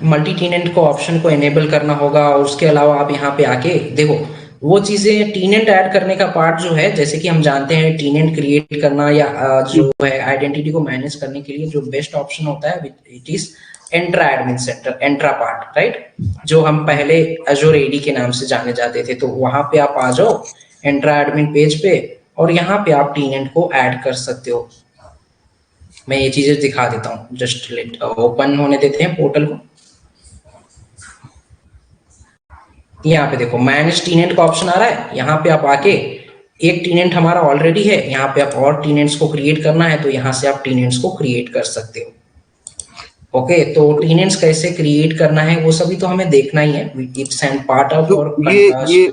मल्टी टीनेंट को ऑप्शन को एनेबल करना होगा, और उसके अलावा आप यहाँ पे आके देखो वो चीजें। टीनेंट ऐड करने का पार्ट जो है, जैसे कि हम जानते हैं टीनेंट क्रिएट करना या जो है आइडेंटिटी को मैनेज करने के लिए जो बेस्ट ऑप्शन होता है, it is Entra admin centre, Entra part, right? जो हम पहले अजोर एडी के नाम से जाने जाते थे। तो वहां पे आप आ जाओ एंट्रा एडमिन पेज पे, और यहाँ पे आप टीनेंट को ऐड कर सकते हो। मैं ये चीजें दिखा देता हूँ, जस्ट लेट ओपन होने देते हैं पोर्टल को। यहाँ पे देखो मैनेज टीनेंट का ऑप्शन आ रहा है। यहाँ पे आप आके, एक टीनेंट हमारा ऑलरेडी है, यहाँ पे आप और टीनेंट्स को क्रिएट करना है तो यहाँ से आप टीनेंट्स को क्रिएट कर सकते हो। ओके, तो टीनेंट्स कैसे क्रिएट करना है वो सभी तो हमें देखना ही है। इट्स एन पार्ट ऑफ और ये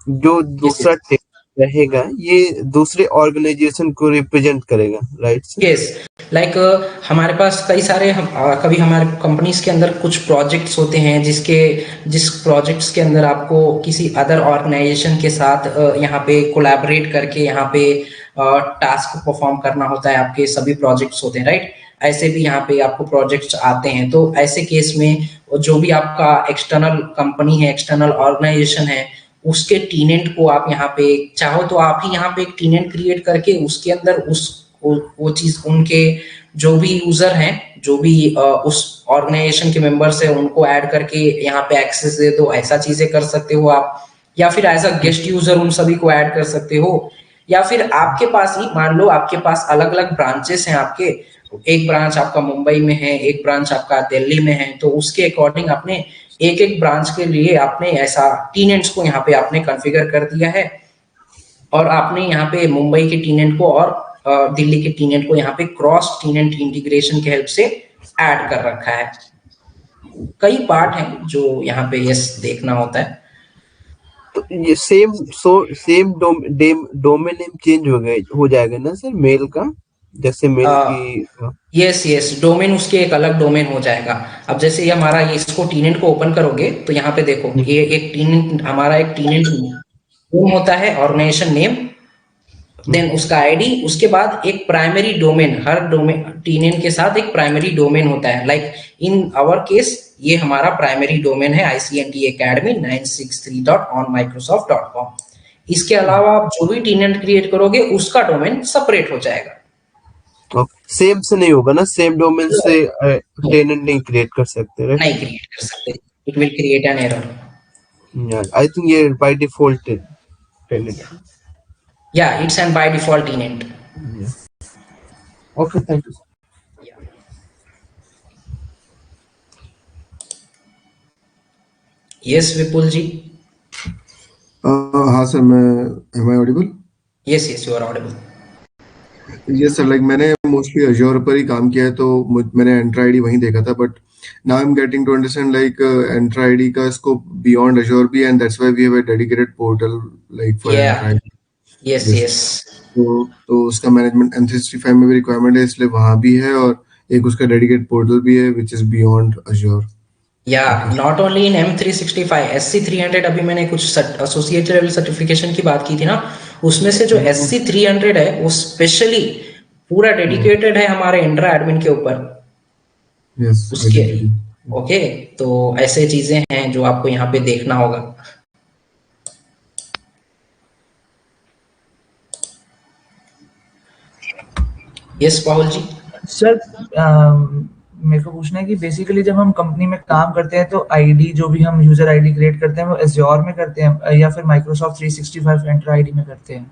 जो दूसरा टेक रहेगा, ये दूसरे ऑर्गेनाइजेशन को रिप्रेजेंट करेगा, राइट सर? यस, लाइक हमारे पास कई सारे कभी हमारे कंपनीज के अंदर कुछ प्रोजेक्ट्स होते हैं जिस प्रोजेक्ट्स के अंदर आपको किसी अदर ऑर्गेनाइजेशन के साथ यहाँ पे कोलैबोरेट करके यहाँ पे टास्क परफॉर्म करना होता है। आपके सभी प्रोजेक्ट्स होते हैं, राइट? ऐसे भी यहाँ पे आपको प्रोजेक्ट्स आते हैं। तो ऐसे केस में जो भी आपका एक्सटर्नल कंपनी है, एक्सटर्नल ऑर्गेनाइजेशन है, उसके टीनेंट को आप यहाँ पे चाहो तो आप ही यहाँ पे एक टीनेंट क्रिएट करके उसके अंदर वो चीज, उनके जो भी यूजर हैं, जो भी उस ऑर्गेनाइजेशन के मेंबर्स है, उनको ऐड करके यहाँ पे एक्सेस दे दो। ऐसा चीजें कर सकते हो आप, या फिर एज अ गेस्ट यूजर उन सभी को ऐड कर सकते हो। या फिर आपके पास ही मान लो आपके पास अलग अलग ब्रांचेस हैं आपके, एक ब्रांच आपका मुंबई में है, एक ब्रांच आपका दिल्ली में है, तो उसके अकॉर्डिंग आपने एक एक ब्रांच के लिए आपने ऐसा टीनेंट्स को यहाँ पे आपने कॉन्फ़िगर कर दिया है, और आपने यहाँ पे मुंबई के टीनेंट को और दिल्ली के टीनेंट को यहाँ पे क्रॉस टीनेंट इंटीग्रेशन के हेल्प से ऐड कर रखा है। कई पार्ट हैं जो यहाँ पे यस देखना होता है। तो ये सेम डोमेन नेम चेंज हो जाएगा ना सर मेल का, जैसे मेल की यस डोमेन उसके एक अलग डोमेन हो जाएगा। अब जैसे ये हमारा इसको टीनेंट को ओपन करोगे तो यहाँ पे देखो ये एक टीनेंट, हमारा एक टीनेंट नेम होता है, ऑर्गेनाइजेशन नेम, देन उसका आईडी, उसके बाद एक प्राइमरी डोमेन, हर डोमेन टीनेंट के साथ एक प्राइमरी डोमेन होता है। लाइक इन आवर केस ये हमारा प्राइमरी डोमेन है ICNT Academy 963.onmicrosoft.com। इसके अलावा आप जो भी टीनेंट क्रिएट करोगे उसका डोमेन सेपरेट हो जाएगा। सेम से नहीं होगा ना, सेम डोमेन से टेनेंट नहीं क्रिएट कर सकते, राइट? नहीं क्रिएट कर सकते, it will create an error. I think ये बाय डिफॉल्ट टेनेंट, या it's an by default tenant. Okay, thank you. Yes Vipul ji. हाँ सर, मैं am I audible? Yes you are audible. Yes sir, like मैंने mostly Azure पर ही काम किया है, तो मैंने एंट्रा आईडी वहीं देखा था, but now I am getting to understand like Entra ID का स्कोप बियॉन्ड अज्योर भी, and that's why we have a dedicated portal like for Entra ID. Yes तो उसका मैनेजमेंट M365 में भी रिक्वायरमेंट है, इसलिए वहां भी है, और एक उसका डेडिकेटेड पोर्टल भी है व्हिच इज बियॉन्ड अज्योर। या not only in M365, SC300 अभी मैंने कुछ एसोसिएट लेवल सर्टिफिकेशन की बात की थी ना, उसमें से जो SC300 है वो स्पेशली पूरा डेडिकेटेड है हमारे इंट्रा एडमिन के ऊपर। यस उसके ओके, तो ऐसे चीजें हैं जो आपको यहाँ पे देखना होगा। यस पाहुल जी। सर मेरे को पूछना है कि बेसिकली जब हम कंपनी में काम करते हैं तो आईडी जो भी हम यूजर आईडी क्रिएट करते हैं वो एज्योर में करते हैं या फिर माइक्रोसॉफ्ट 365 एंटर आईडी में करते हैं?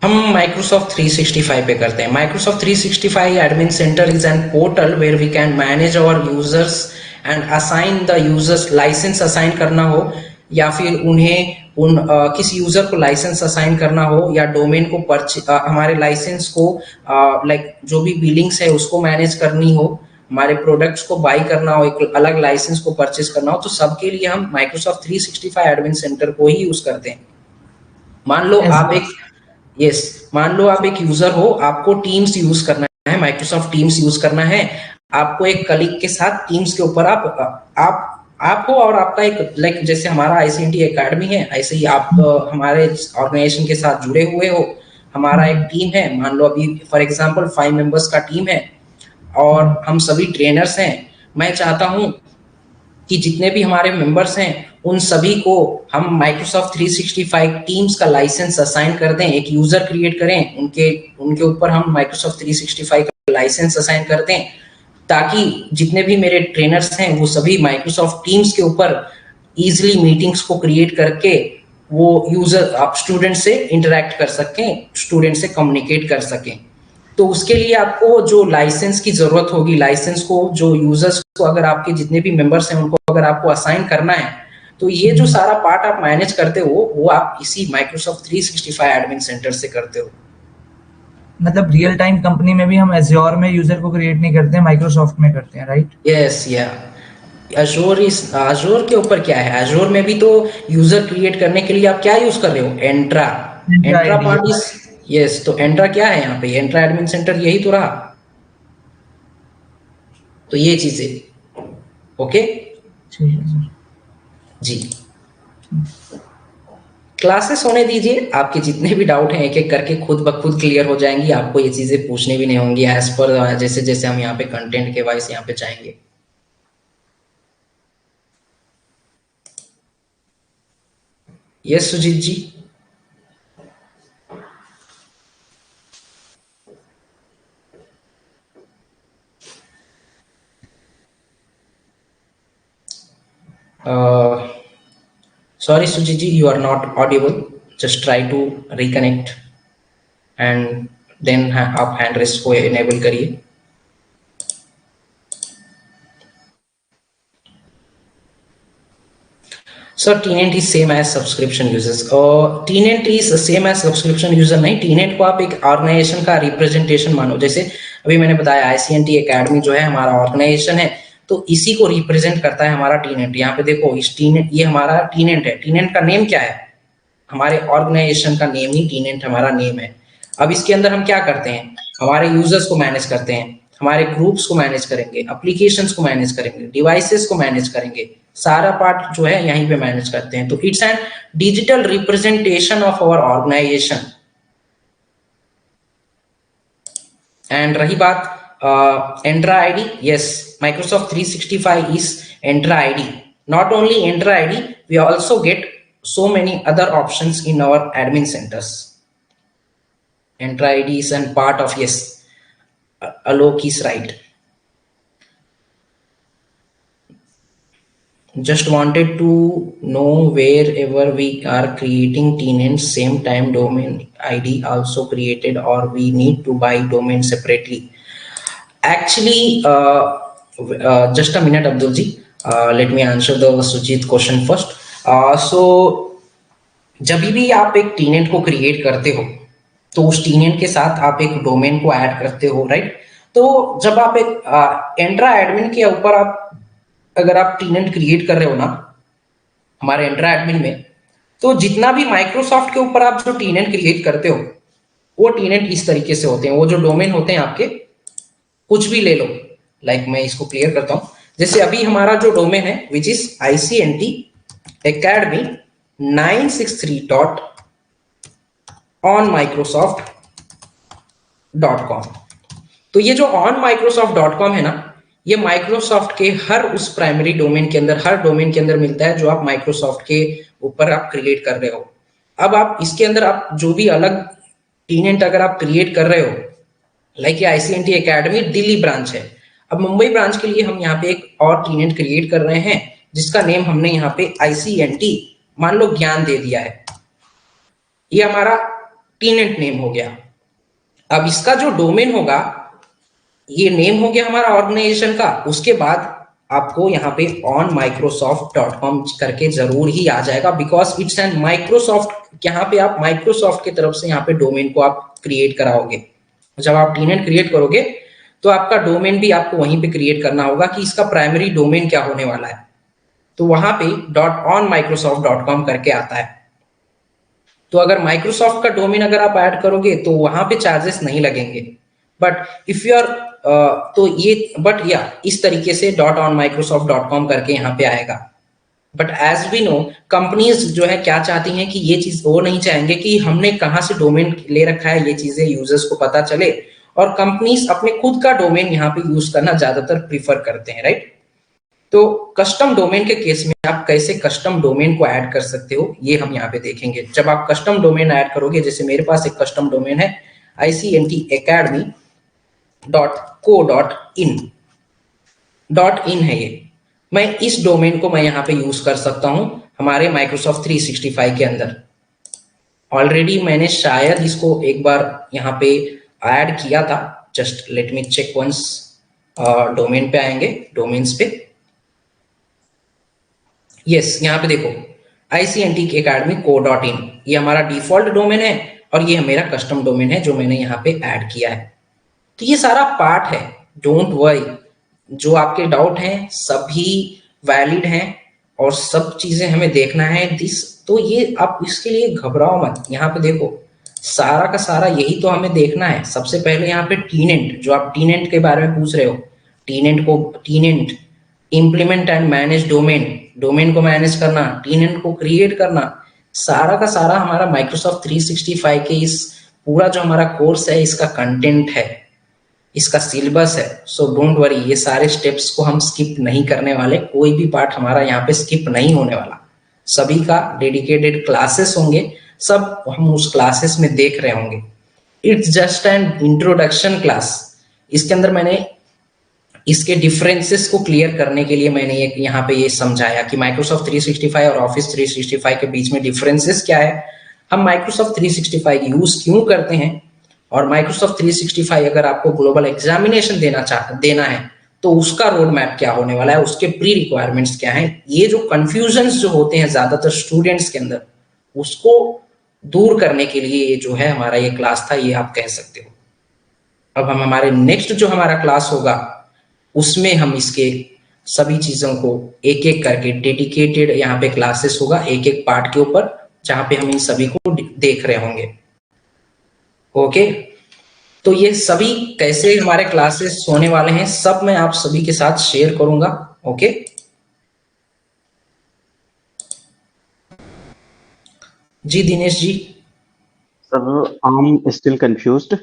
हम माइक्रोसॉफ्ट 365 पे करते हैं। Microsoft 365 admin centre is an portal where we can manage our users and assign the users. Licence assign करना हो या फिर उन्हें किसी यूजर को लाइसेंस असाइन करना हो या डोमेन को हमारे लाइसेंस को लाइक जो भी बिलिंग्स है उसको मैनेज करनी हो, हमारे प्रोडक्ट्स को बाई करना हो, एक अलग लाइसेंस को परचेज करना हो, तो सबके लिए हम माइक्रोसॉफ्ट 365 एडमिन सेंटर को ही यूज करते हैं। मान लो आप एक यूजर हो, आपको टीम्स यूज करना है, माइक्रोसॉफ्ट टीम्स यूज करना है, आपको एक कलीग के साथ टीम्स के ऊपर आप हो और आपका एक लाइक जैसे हमारा ICNT एकेडमी है ऐसे ही आप हमारे ऑर्गेनाइजेशन के साथ जुड़े हुए हो। हमारा एक टीम है, मान लो अभी फॉर एग्जांपल 5 मेंबर्स का टीम है और हम सभी ट्रेनर्स हैं। मैं चाहता हूं कि जितने भी हमारे मेंबर्स हैं उन सभी को हम माइक्रोसॉफ्ट 365 टीम्स का लाइसेंस असाइन कर दें, एक यूजर क्रिएट करें, उनके ऊपर हम माइक्रोसॉफ्ट 365 का लाइसेंस असाइन कर दें, ताकि जितने भी मेरे ट्रेनर्स हैं वो सभी माइक्रोसॉफ्ट टीम्स के ऊपर इजीली मीटिंग्स को क्रिएट करके वो यूजर स्टूडेंट से इंटरेक्ट कर सकें, स्टूडेंट से कम्युनिकेट कर सकें। तो उसके लिए आपको जो लाइसेंस की जरूरत होगी, लाइसेंस को जो यूजर्स को अगर आपके जितने भी मेंबर्स हैं उनको अगर आपको असाइन करना है, तो ये जो सारा पार्ट आप मैनेज करते हो वो आप इसी माइक्रोसॉफ्ट 365 एडमिन सेंटर से करते हो। मतलब रियल टाइम कंपनी में भी हम एज्योर में यूजर को क्रिएट नहीं करते हैं, माइक्रोसॉफ्ट में करते हैं, राइट? यस या अजोर के ऊपर क्या है, अजोर में भी तो यूजर क्रिएट करने के लिए आप क्या यूज कर रहे हो, एंट्रा पार्ट इज यस। तो एंट्रा क्या है यहाँ पे, एंट्रा एडमिन सेंटर यही तो रहा। तो ये चीजें ओके जी। क्लासेस होने दीजिए, आपके जितने भी डाउट हैं एक एक करके खुद ब खुद क्लियर हो जाएंगी, आपको ये चीजें पूछनी भी नहीं होंगी एज पर जैसे जैसे हम यहाँ पे कंटेंट के वाइज यहाँ पे जाएंगे। Yes Sujit ji. Sorry Sujit ji, you are not audible. Just try to reconnect and then आप hand raise को enable करिए। Sir tenant is same as subscription users. Tenant is same as subscription user नहीं, tenant को आप एक organisation का representation मानो। जैसे अभी मैंने बताया ICNT एकेडमी जो है हमारा ऑर्गेनाइजेशन है, तो इसी को रिप्रेजेंट करता है हमारा टीनेंट। यहाँ पे देखो इस टीनेंट, ये हमारा टीनेंट है। टीनेंट का नेम क्या है? हमारे ऑर्गेनाइजेशन का नेम ही टीनेंट हमारा नेम है। अब इसके अंदर हम क्या करते हैं? हमारे यूजर्स को मैनेज करते हैं, हमारे ग्रुप्स को मैनेज करेंगे, एप्लीकेशंस को मैनेज करेंगे, डिवाइसेस को मैनेज करेंगे, सारा पार्ट जो है यहीं पे मैनेज करते हैं। तो it's an digital representation of our organization. And रही बात Entra ID, yes Microsoft 365 is Entra ID. Not only Entra ID, we also get so many other options in our admin centers. Entra ID is and part of, yes, Alok is right. Just wanted to know wherever we are creating tenant, same time domain ID also created, or we need to buy domain separately. Actually, just a minute, Abdul ji. Let me answer the Sujit question first. So जब भी आप एक टीनेंट को create करते हो तो उस टीनेंट के साथ आप एक डोमेन को ऐड करते हो, राइट? तो जब आप एक एंट्रा एडमिन के ऊपर आप अगर आप टीनेंट क्रिएट कर रहे हो ना हमारे एंट्रा एडमिन में, तो जितना भी माइक्रोसॉफ्ट के ऊपर आप जो टीनेंट क्रिएट करते हो वो टीनेंट इस तरीके से होते हैं। वो जो डोमेन होते हैं आपके, कुछ भी ले लो, लाइक मैं इसको क्लियर करता हूं। जैसे अभी हमारा जो डोमेन है which is ICNT Academy 963.onmicrosoft.com। तो ये जो onmicrosoft.com है ना, ये माइक्रोसॉफ्ट के हर उस प्राइमरी डोमेन के अंदर, हर डोमेन के अंदर मिलता है जो आप माइक्रोसॉफ्ट के ऊपर आप क्रिएट कर रहे हो। अब आप इसके अंदर आप जो भी अलग टीनेंट अगर आप क्रिएट कर रहे हो, लाइक ये ICNT एकेडमी दिल्ली ब्रांच है, अब मुंबई ब्रांच के लिए हम यहाँ पे एक और टीनेंट क्रिएट कर रहे हैं जिसका नेम हमने यहाँ पे ICNT मान लो ज्ञान दे दिया है। ये हमारा टीनेंट नेम हो गया। अब इसका जो डोमेन होगा, ये नेम हो गया हमारा ऑर्गेनाइजेशन का। उसके बाद आपको यहाँ पे onmicrosoft.com करके जरूर ही आ जाएगा, बिकॉज इट्स एन माइक्रोसॉफ्ट। यहाँ पे आप माइक्रोसॉफ्ट की तरफ से यहाँ पे डोमेन को आप क्रिएट कराओगे। जब आप टीनेंट क्रिएट करोगे तो आपका डोमेन भी आपको वहीं पे क्रिएट करना होगा कि इसका प्राइमरी डोमेन क्या होने वाला है। तो वहां पे .onmicrosoft.com करके आता है। तो अगर माइक्रोसॉफ्ट का डोमेन अगर आप ऐड करोगे तो वहां पे चार्जेस नहीं लगेंगे। बट इफ यू आर तो ये बट या इस तरीके से .onmicrosoft.com करके यहाँ पे आएगा। But as we know, companies जो है क्या चाहती हैं कि ये चीज, वो नहीं चाहेंगे कि हमने कहाँ से डोमेन ले रखा है, ये चीजें यूजर्स को पता चले। और कंपनीज अपने खुद का डोमेन यहाँ पे यूज करना ज्यादातर प्रीफर करते हैं, राइट? तो कस्टम डोमेन के केस में आप कैसे कस्टम डोमेन को ऐड कर सकते हो, ये हम यहाँ पे देखेंगे। जब आप कस्टम डोमेन ऐड करोगे, जैसे मेरे पास एक कस्टम डोमेन है ICNT Academy.co.in है ये। मैं इस डोमेन को मैं यहाँ पे यूज कर सकता हूँ हमारे माइक्रोसॉफ्ट 365 के अंदर। ऑलरेडी मैंने शायद इसको एक बार यहाँ पे ऐड किया था। Just let me check once. Domain पे आएंगे, डोमेन्स पे, यस यहाँ पे देखो ICNT Academy.co.in, ये हमारा डिफॉल्ट डोमेन है और ये मेरा कस्टम डोमेन है जो मैंने यहाँ पे ऐड किया है। तो ये सारा पार्ट है, डोंट वरी। जो आपके डाउट हैं सभी वैलिड हैं और सब चीजें हमें देखना है दिस। तो ये आप इसके लिए घबराओ मत। यहाँ पे देखो सारा का सारा यही तो हमें देखना है। सबसे पहले यहाँ पे टीनेंट, जो आप टीनेंट के बारे में पूछ रहे हो, टीनेंट implement and manage domain, domain को मैनेज करना, टीनेंट को क्रिएट करना, सारा का सारा हमारा माइक्रोसॉफ्ट 365 के इस पूरा जो हमारा कोर्स है इसका कंटेंट है, इसका सिलेबस है। सो डोंट वरी, ये सारे स्टेप्स को हम स्किप नहीं करने वाले। कोई भी पार्ट हमारा यहाँ पे स्किप नहीं होने वाला। सभी का डेडिकेटेड क्लासेस होंगे, सब हम उस क्लासेस में देख रहे होंगे। It's just an introduction class. इसके अंदर मैंने इसके डिफरेंसेस को क्लियर करने के लिए मैंने एक यहाँ पे ये समझाया कि माइक्रोसॉफ्ट 365 और ऑफिस 365 के बीच में डिफरेंसेस क्या है, हम माइक्रोसॉफ्ट 365 यूज क्यों करते हैं, और माइक्रोसॉफ्ट 365 अगर आपको ग्लोबल एग्जामिनेशन देना है तो उसका रोड मैप क्या होने वाला है, उसके प्री रिक्वायरमेंट्स क्या हैं, ये जो कंफ्यूजन्स जो होते हैं ज्यादातर स्टूडेंट्स के अंदर, उसको दूर करने के लिए ये जो है हमारा ये क्लास था, ये आप कह सकते हो। अब हम हमारे नेक्स्ट जो हमारा क्लास होगा उसमें हम इसके सभी चीजों को एक एक करके डेडिकेटेड यहाँ पे क्लासेस होगा एक एक पार्ट के ऊपर, जहां पे हम इन सभी को देख रहे होंगे। ओके, तो ये सभी कैसे हमारे क्लासेस होने वाले हैं सब मैं आप सभी के साथ शेयर करूंगा। ओके, जी Dinesh ji. Sir I am still confused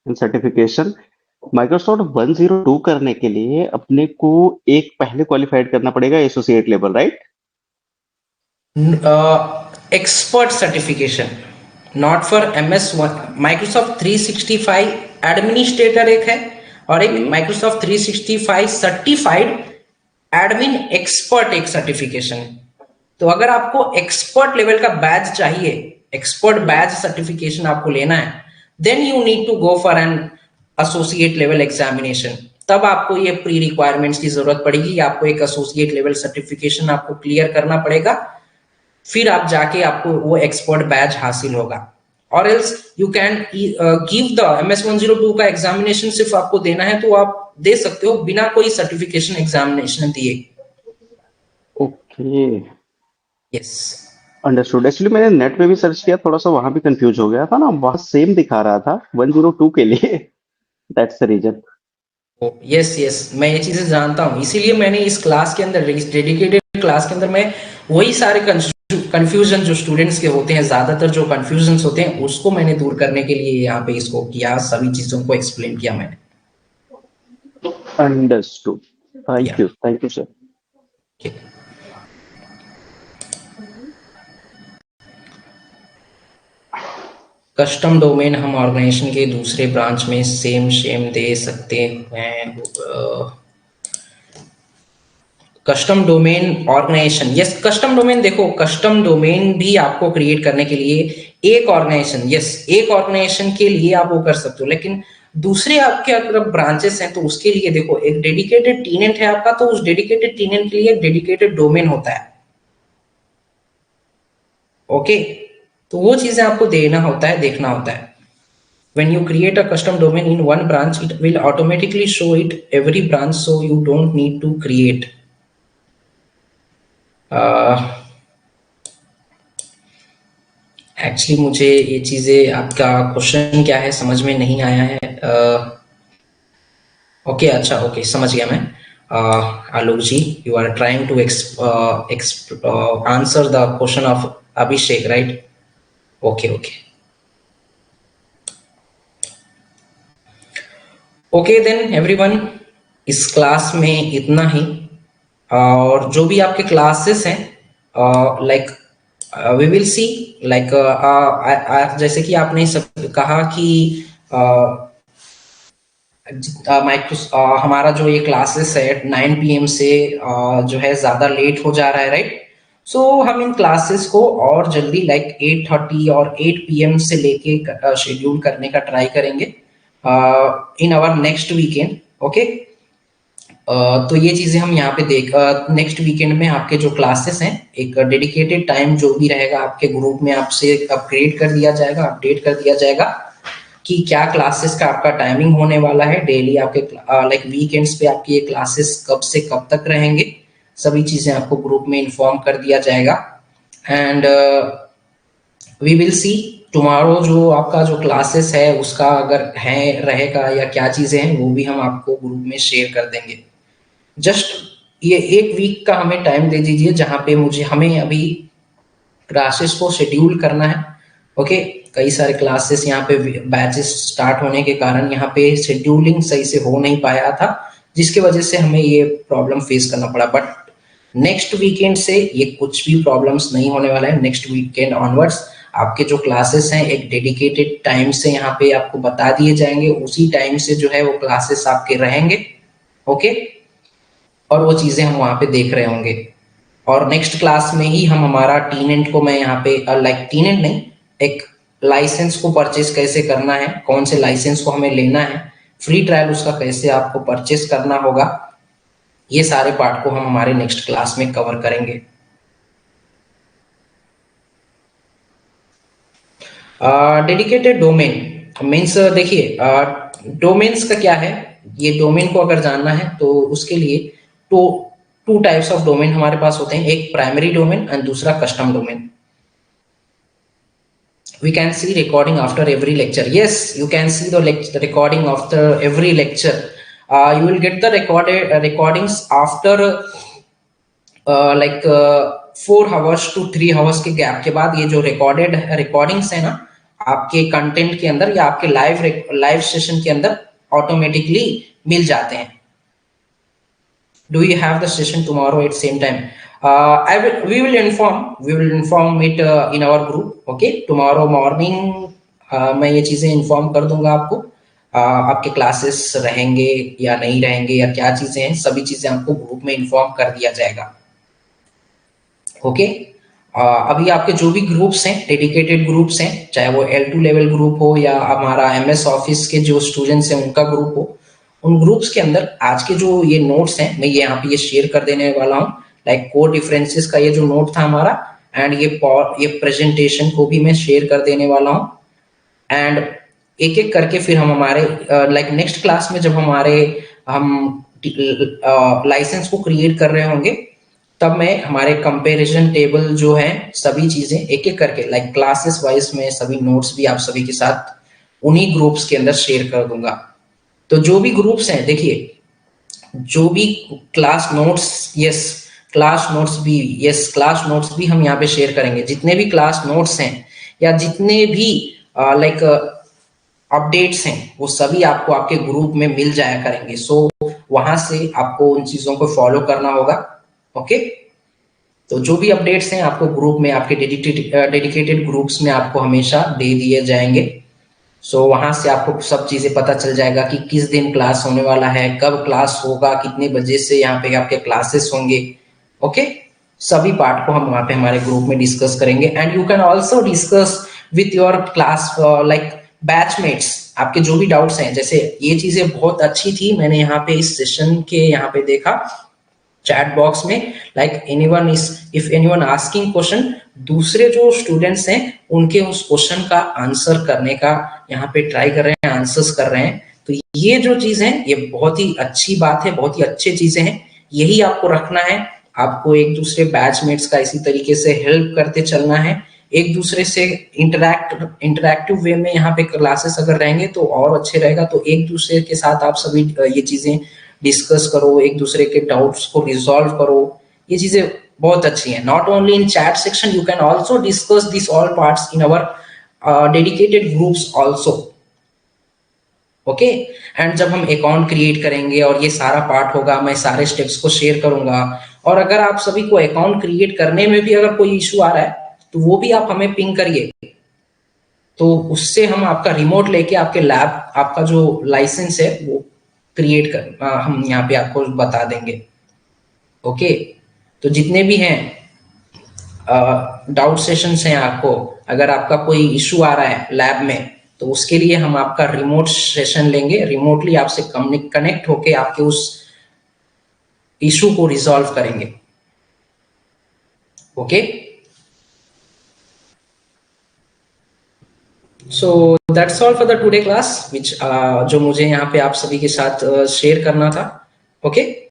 in certification. Microsoft 102 करने के लिए अपने को एक पहले क्वालिफाइड करना पड़ेगा associate level, right? Expert certification, not for MS1। Microsoft 365 administrator एक है और एक माइक्रोसॉफ्ट 365 सर्टिफाइड एडमिन एक्सपर्ट एक सर्टिफिकेशन है। तो अगर आपको एक्सपर्ट लेवल का बैच चाहिए, एक्सपर्ट बैच सर्टिफिकेशन आपको लेना है, then you need to go for an associate level examination. तब आपको ये प्री रिक्वायरमेंट्स की जरूरत पड़ेगी, आपको एक एसोसिएट लेवल सर्टिफिकेशन आपको क्लियर करना पड़ेगा, फिर आप जाके आपको वो एक्सपर्ट बैच हासिल होगा। और else you can give the MS-102 का एग्जामिनेशन, सिर्फ आपको देना है तो आप दे सकते हो बिना कोई सर्टिफिकेशन एग्जामिनेशन दिए। Okay, yes, understood. एक्चुअली मैंने नेट पे भी सर्च किया, थोड़ा सा वहां भी कंफ्यूज हो गया था ना, वहां सेम दिखा रहा था 102 के लिए। That's the reason. Yes yes, मैं ये चीजें जानता हूँ, इसीलिए मैंने इस क्लास के अंदर, डेडिकेटेड क्लास के अंदर, मैं वही सारे कंफ्यूजन जो स्टूडेंट्स के होते हैं, ज्यादातर जो कंफ्यूजन होते हैं, उसको मैंने दूर करने के लिए यहाँ पे इसको किया, सभी चीजों को एक्सप्लेन किया मैंने। Understood, thank you sir. Custom domain हम ऑर्गेनाइजेशन के दूसरे ब्रांच में सेम दे सकते हैं। Custom domain organisation, yes, custom domain, देखो कस्टम डोमेन भी आपको क्रिएट करने के लिए एक ऑर्गेनाइजेशन, यस, एक ऑर्गेनाइजेशन के लिए आप वो कर सकते हो, लेकिन दूसरे आपके अगर ब्रांचेस हैं तो उसके लिए देखो एक डेडिकेटेड टीनेंट है आपका, तो उस डेडिकेटेड टीनेंट के लिए एक डेडिकेटेड डोमेन होता है। ओके, तो वो चीजें आपको देना होता है, देखना होता है। When you create a custom domain in one branch, it will automatically show it every branch, so you don't need to create. Actually मुझे ये चीजें, आपका क्वेश्चन क्या है समझ में नहीं आया है। ओके, अच्छा, ओके, समझ गया मैं। Alok ji, you are trying to answer the question of Abhishek, right? Okay okay okay, then everyone, इस क्लास में इतना ही। और जो भी आपके क्लासेस हैं, like we will see, like जैसे कि आपने सब कहा कि हमारा जो ये क्लासेस है 9 PM से जो है ज्यादा लेट हो जा रहा है, राइट? सो हम इन क्लासेस को और जल्दी लाइक 8:30 और 8 PM से लेके शेड्यूल करने का ट्राई करेंगे in our next weekend. Okay, तो ये चीजें हम यहाँ पे नेक्स्ट वीकेंड में आपके जो क्लासेस हैं, एक डेडिकेटेड टाइम जो भी रहेगा आपके ग्रुप में आपसे अपडेट कर दिया जाएगा कि क्या क्लासेस का आपका टाइमिंग होने वाला है डेली, आपके लाइक वीकेंड्स पे आपकी ये क्लासेस कब से कब तक रहेंगे, सभी चीजें आपको ग्रुप में इन्फॉर्म कर दिया जाएगा। And we will see tomorrow जो आपका जो क्लासेस है उसका अगर है रहेगा या क्या चीजें हैं, वो भी हम आपको ग्रुप में शेयर कर देंगे। जस्ट ये एक वीक का हमें टाइम दे दीजिए, जहां पे हमें अभी क्लासेस को शेड्यूल करना है। ओके, कई सारे क्लासेस यहाँ पे बैचेस स्टार्ट होने के कारण यहाँ पे शेड्यूलिंग सही से हो नहीं पाया था, जिसकी वजह से हमें ये प्रॉब्लम फेस करना पड़ा। बट नेक्स्ट वीकेंड से ये कुछ भी प्रॉब्लम्स नहीं होने वाला है। नेक्स्ट वीकेंड ऑनवर्ड्स आपके जो क्लासेस हैं एक डेडिकेटेड टाइम से यहाँ पे आपको बता दिए जाएंगे, उसी टाइम से जो है वो क्लासेस आपके रहेंगे। ओके, और वो चीजें हम वहाँ पे देख रहे होंगे। और नेक्स्ट क्लास में ही हम हमारा टीनेंट को, मैं यहाँ पे लाइक टीनेंट नहीं, एक लाइसेंस को परचेस कैसे करना है, कौन से लाइसेंस को हमें लेना है, फ्री ट्रायल उसका कैसे आपको परचेस करना होगा, ये सारे पार्ट को हम हमारे नेक्स्ट क्लास में कवर करेंगे। डेडिकेटेड डोमेन मीन्स, देखिए डोमेन्स का क्या है, ये डोमेन को अगर जानना है तो उसके लिए two two types of domain हमारे पास होते हैं, एक प्राइमरी डोमेन एंड दूसरा custom domain. We can see recording after every lecture. Yes, you can see the recording after every lecture. You will get the recordings after like 4 hours to 3 hours के gap के बाद। ये जो recordings है ना आपके content के अंदर या आपके लाइव सेशन के अंदर ऑटोमेटिकली मिल जाते हैं। Do you have the session tomorrow at same time? We will inform it in our group. Okay, tomorrow morning मैं ये चीजें इन्फॉर्म कर दूंगा आपको। आपके क्लासेस रहेंगे या नहीं रहेंगे या क्या चीजें हैं, सभी चीजें आपको ग्रुप में इन्फॉर्म कर दिया जाएगा। ओके, अभी आपके जो भी ग्रुप्स हैं, डेडिकेटेड ग्रुप्स हैं, चाहे वो L2 लेवल ग्रुप हो या हमारा MS ऑफिस के जो स्टूडेंट्स हैं उनका ग्रुप हो, उन ग्रुप्स के अंदर आज के जो ये नोट्स हैं मैं ये यहाँ पे ये शेयर कर देने वाला हूँ। लाइक कोर डिफरेंसेस का ये जो नोट था हमारा, एंड ये प्रेजेंटेशन को भी मैं शेयर कर देने वाला हूँ। एंड एक एक करके फिर हम हमारे लाइक नेक्स्ट क्लास में जब हम लाइसेंस को क्रिएट कर रहे होंगे तब मैं हमारे कंपैरिजन टेबल जो है सभी चीजें एक एक करके लाइक क्लासेस वाइज में सभी नोट्स भी आप सभी के साथ उन्हीं ग्रुप्स के अंदर शेयर कर दूंगा। तो जो भी ग्रुप्स हैं, देखिए जो भी क्लास नोट्स भी हम यहाँ पे शेयर करेंगे। जितने भी क्लास नोट्स हैं या जितने भी लाइक अपडेट्स हैं वो सभी आपको आपके ग्रुप में मिल जाया करेंगे। सो वहां से आपको उन चीजों को फॉलो करना होगा। ओके, तो जो भी अपडेट्स हैं आपको ग्रुप में, आपके डेडिकेटेड ग्रुप्स में आपको हमेशा दे दिए जाएंगे। सो वहां से आपको सब चीजें पता चल जाएगा कि किस दिन क्लास होने वाला है, कब क्लास होगा, कितने बजे से यहाँ पे आपके क्लासेस होंगे। ओके, सभी पार्ट को हम वहां पे हमारे ग्रुप में डिस्कस करेंगे। And you can also discuss with your class like batchmates. आपके जो भी डाउट्स हैं, जैसे ये चीजें बहुत अच्छी थी, मैंने यहाँ पे इस सेशन के यहाँ पे देखा चैट बॉक्स में, like if anyone asking question, दूसरे जो स्टूडेंट्स हैं उनके उस क्वेश्चन का आंसर करने का यहाँ पे ट्राई कर रहे हैं, आंसर्स कर रहे हैं। तो ये जो चीज है ये बहुत ही अच्छी बात है, बहुत ही अच्छी चीजें हैं, यही आपको रखना है। आपको एक दूसरे बैचमेट्स का इसी तरीके से हेल्प करते चलना है, एक दूसरे से इंटरैक्टिव वे में यहाँ पे क्लासेस अगर रहेंगे तो और अच्छे रहेगा। तो एक दूसरे के साथ आप सभी ये चीजें डिस्कस करो, एक दूसरे के डाउट्स को रिजॉल्व करो, ये चीजें बहुत अच्छी हैं। Not only in chat section, you can also discuss this all parts in our dedicated groups also. Okay, and जब हम अकाउंट क्रिएट करेंगे और ये सारा पार्ट होगा, मैं सारे स्टेप्स को शेयर करूंगा। और अगर आप सभी को अकाउंट क्रिएट करने में भी अगर कोई इशू आ रहा है तो वो भी आप हमें पिंग करिए, तो उससे हम आपका रिमोट लेके आपके लैब, आपका जो लाइसेंस है वो क्रिएट कर हम यहाँ पे आपको बता देंगे। ओके, तो जितने भी हैं डाउट सेशंस हैं, आपको अगर आपका कोई इशू आ रहा है लैब में तो उसके लिए हम आपका रिमोट सेशन लेंगे, रिमोटली आपसे कनेक्ट होके आपके उस इशू को रिजॉल्व करेंगे। Okay, so that's all for the today class which जो मुझे यहाँ पे आप सभी के साथ शेयर करना था। ओके।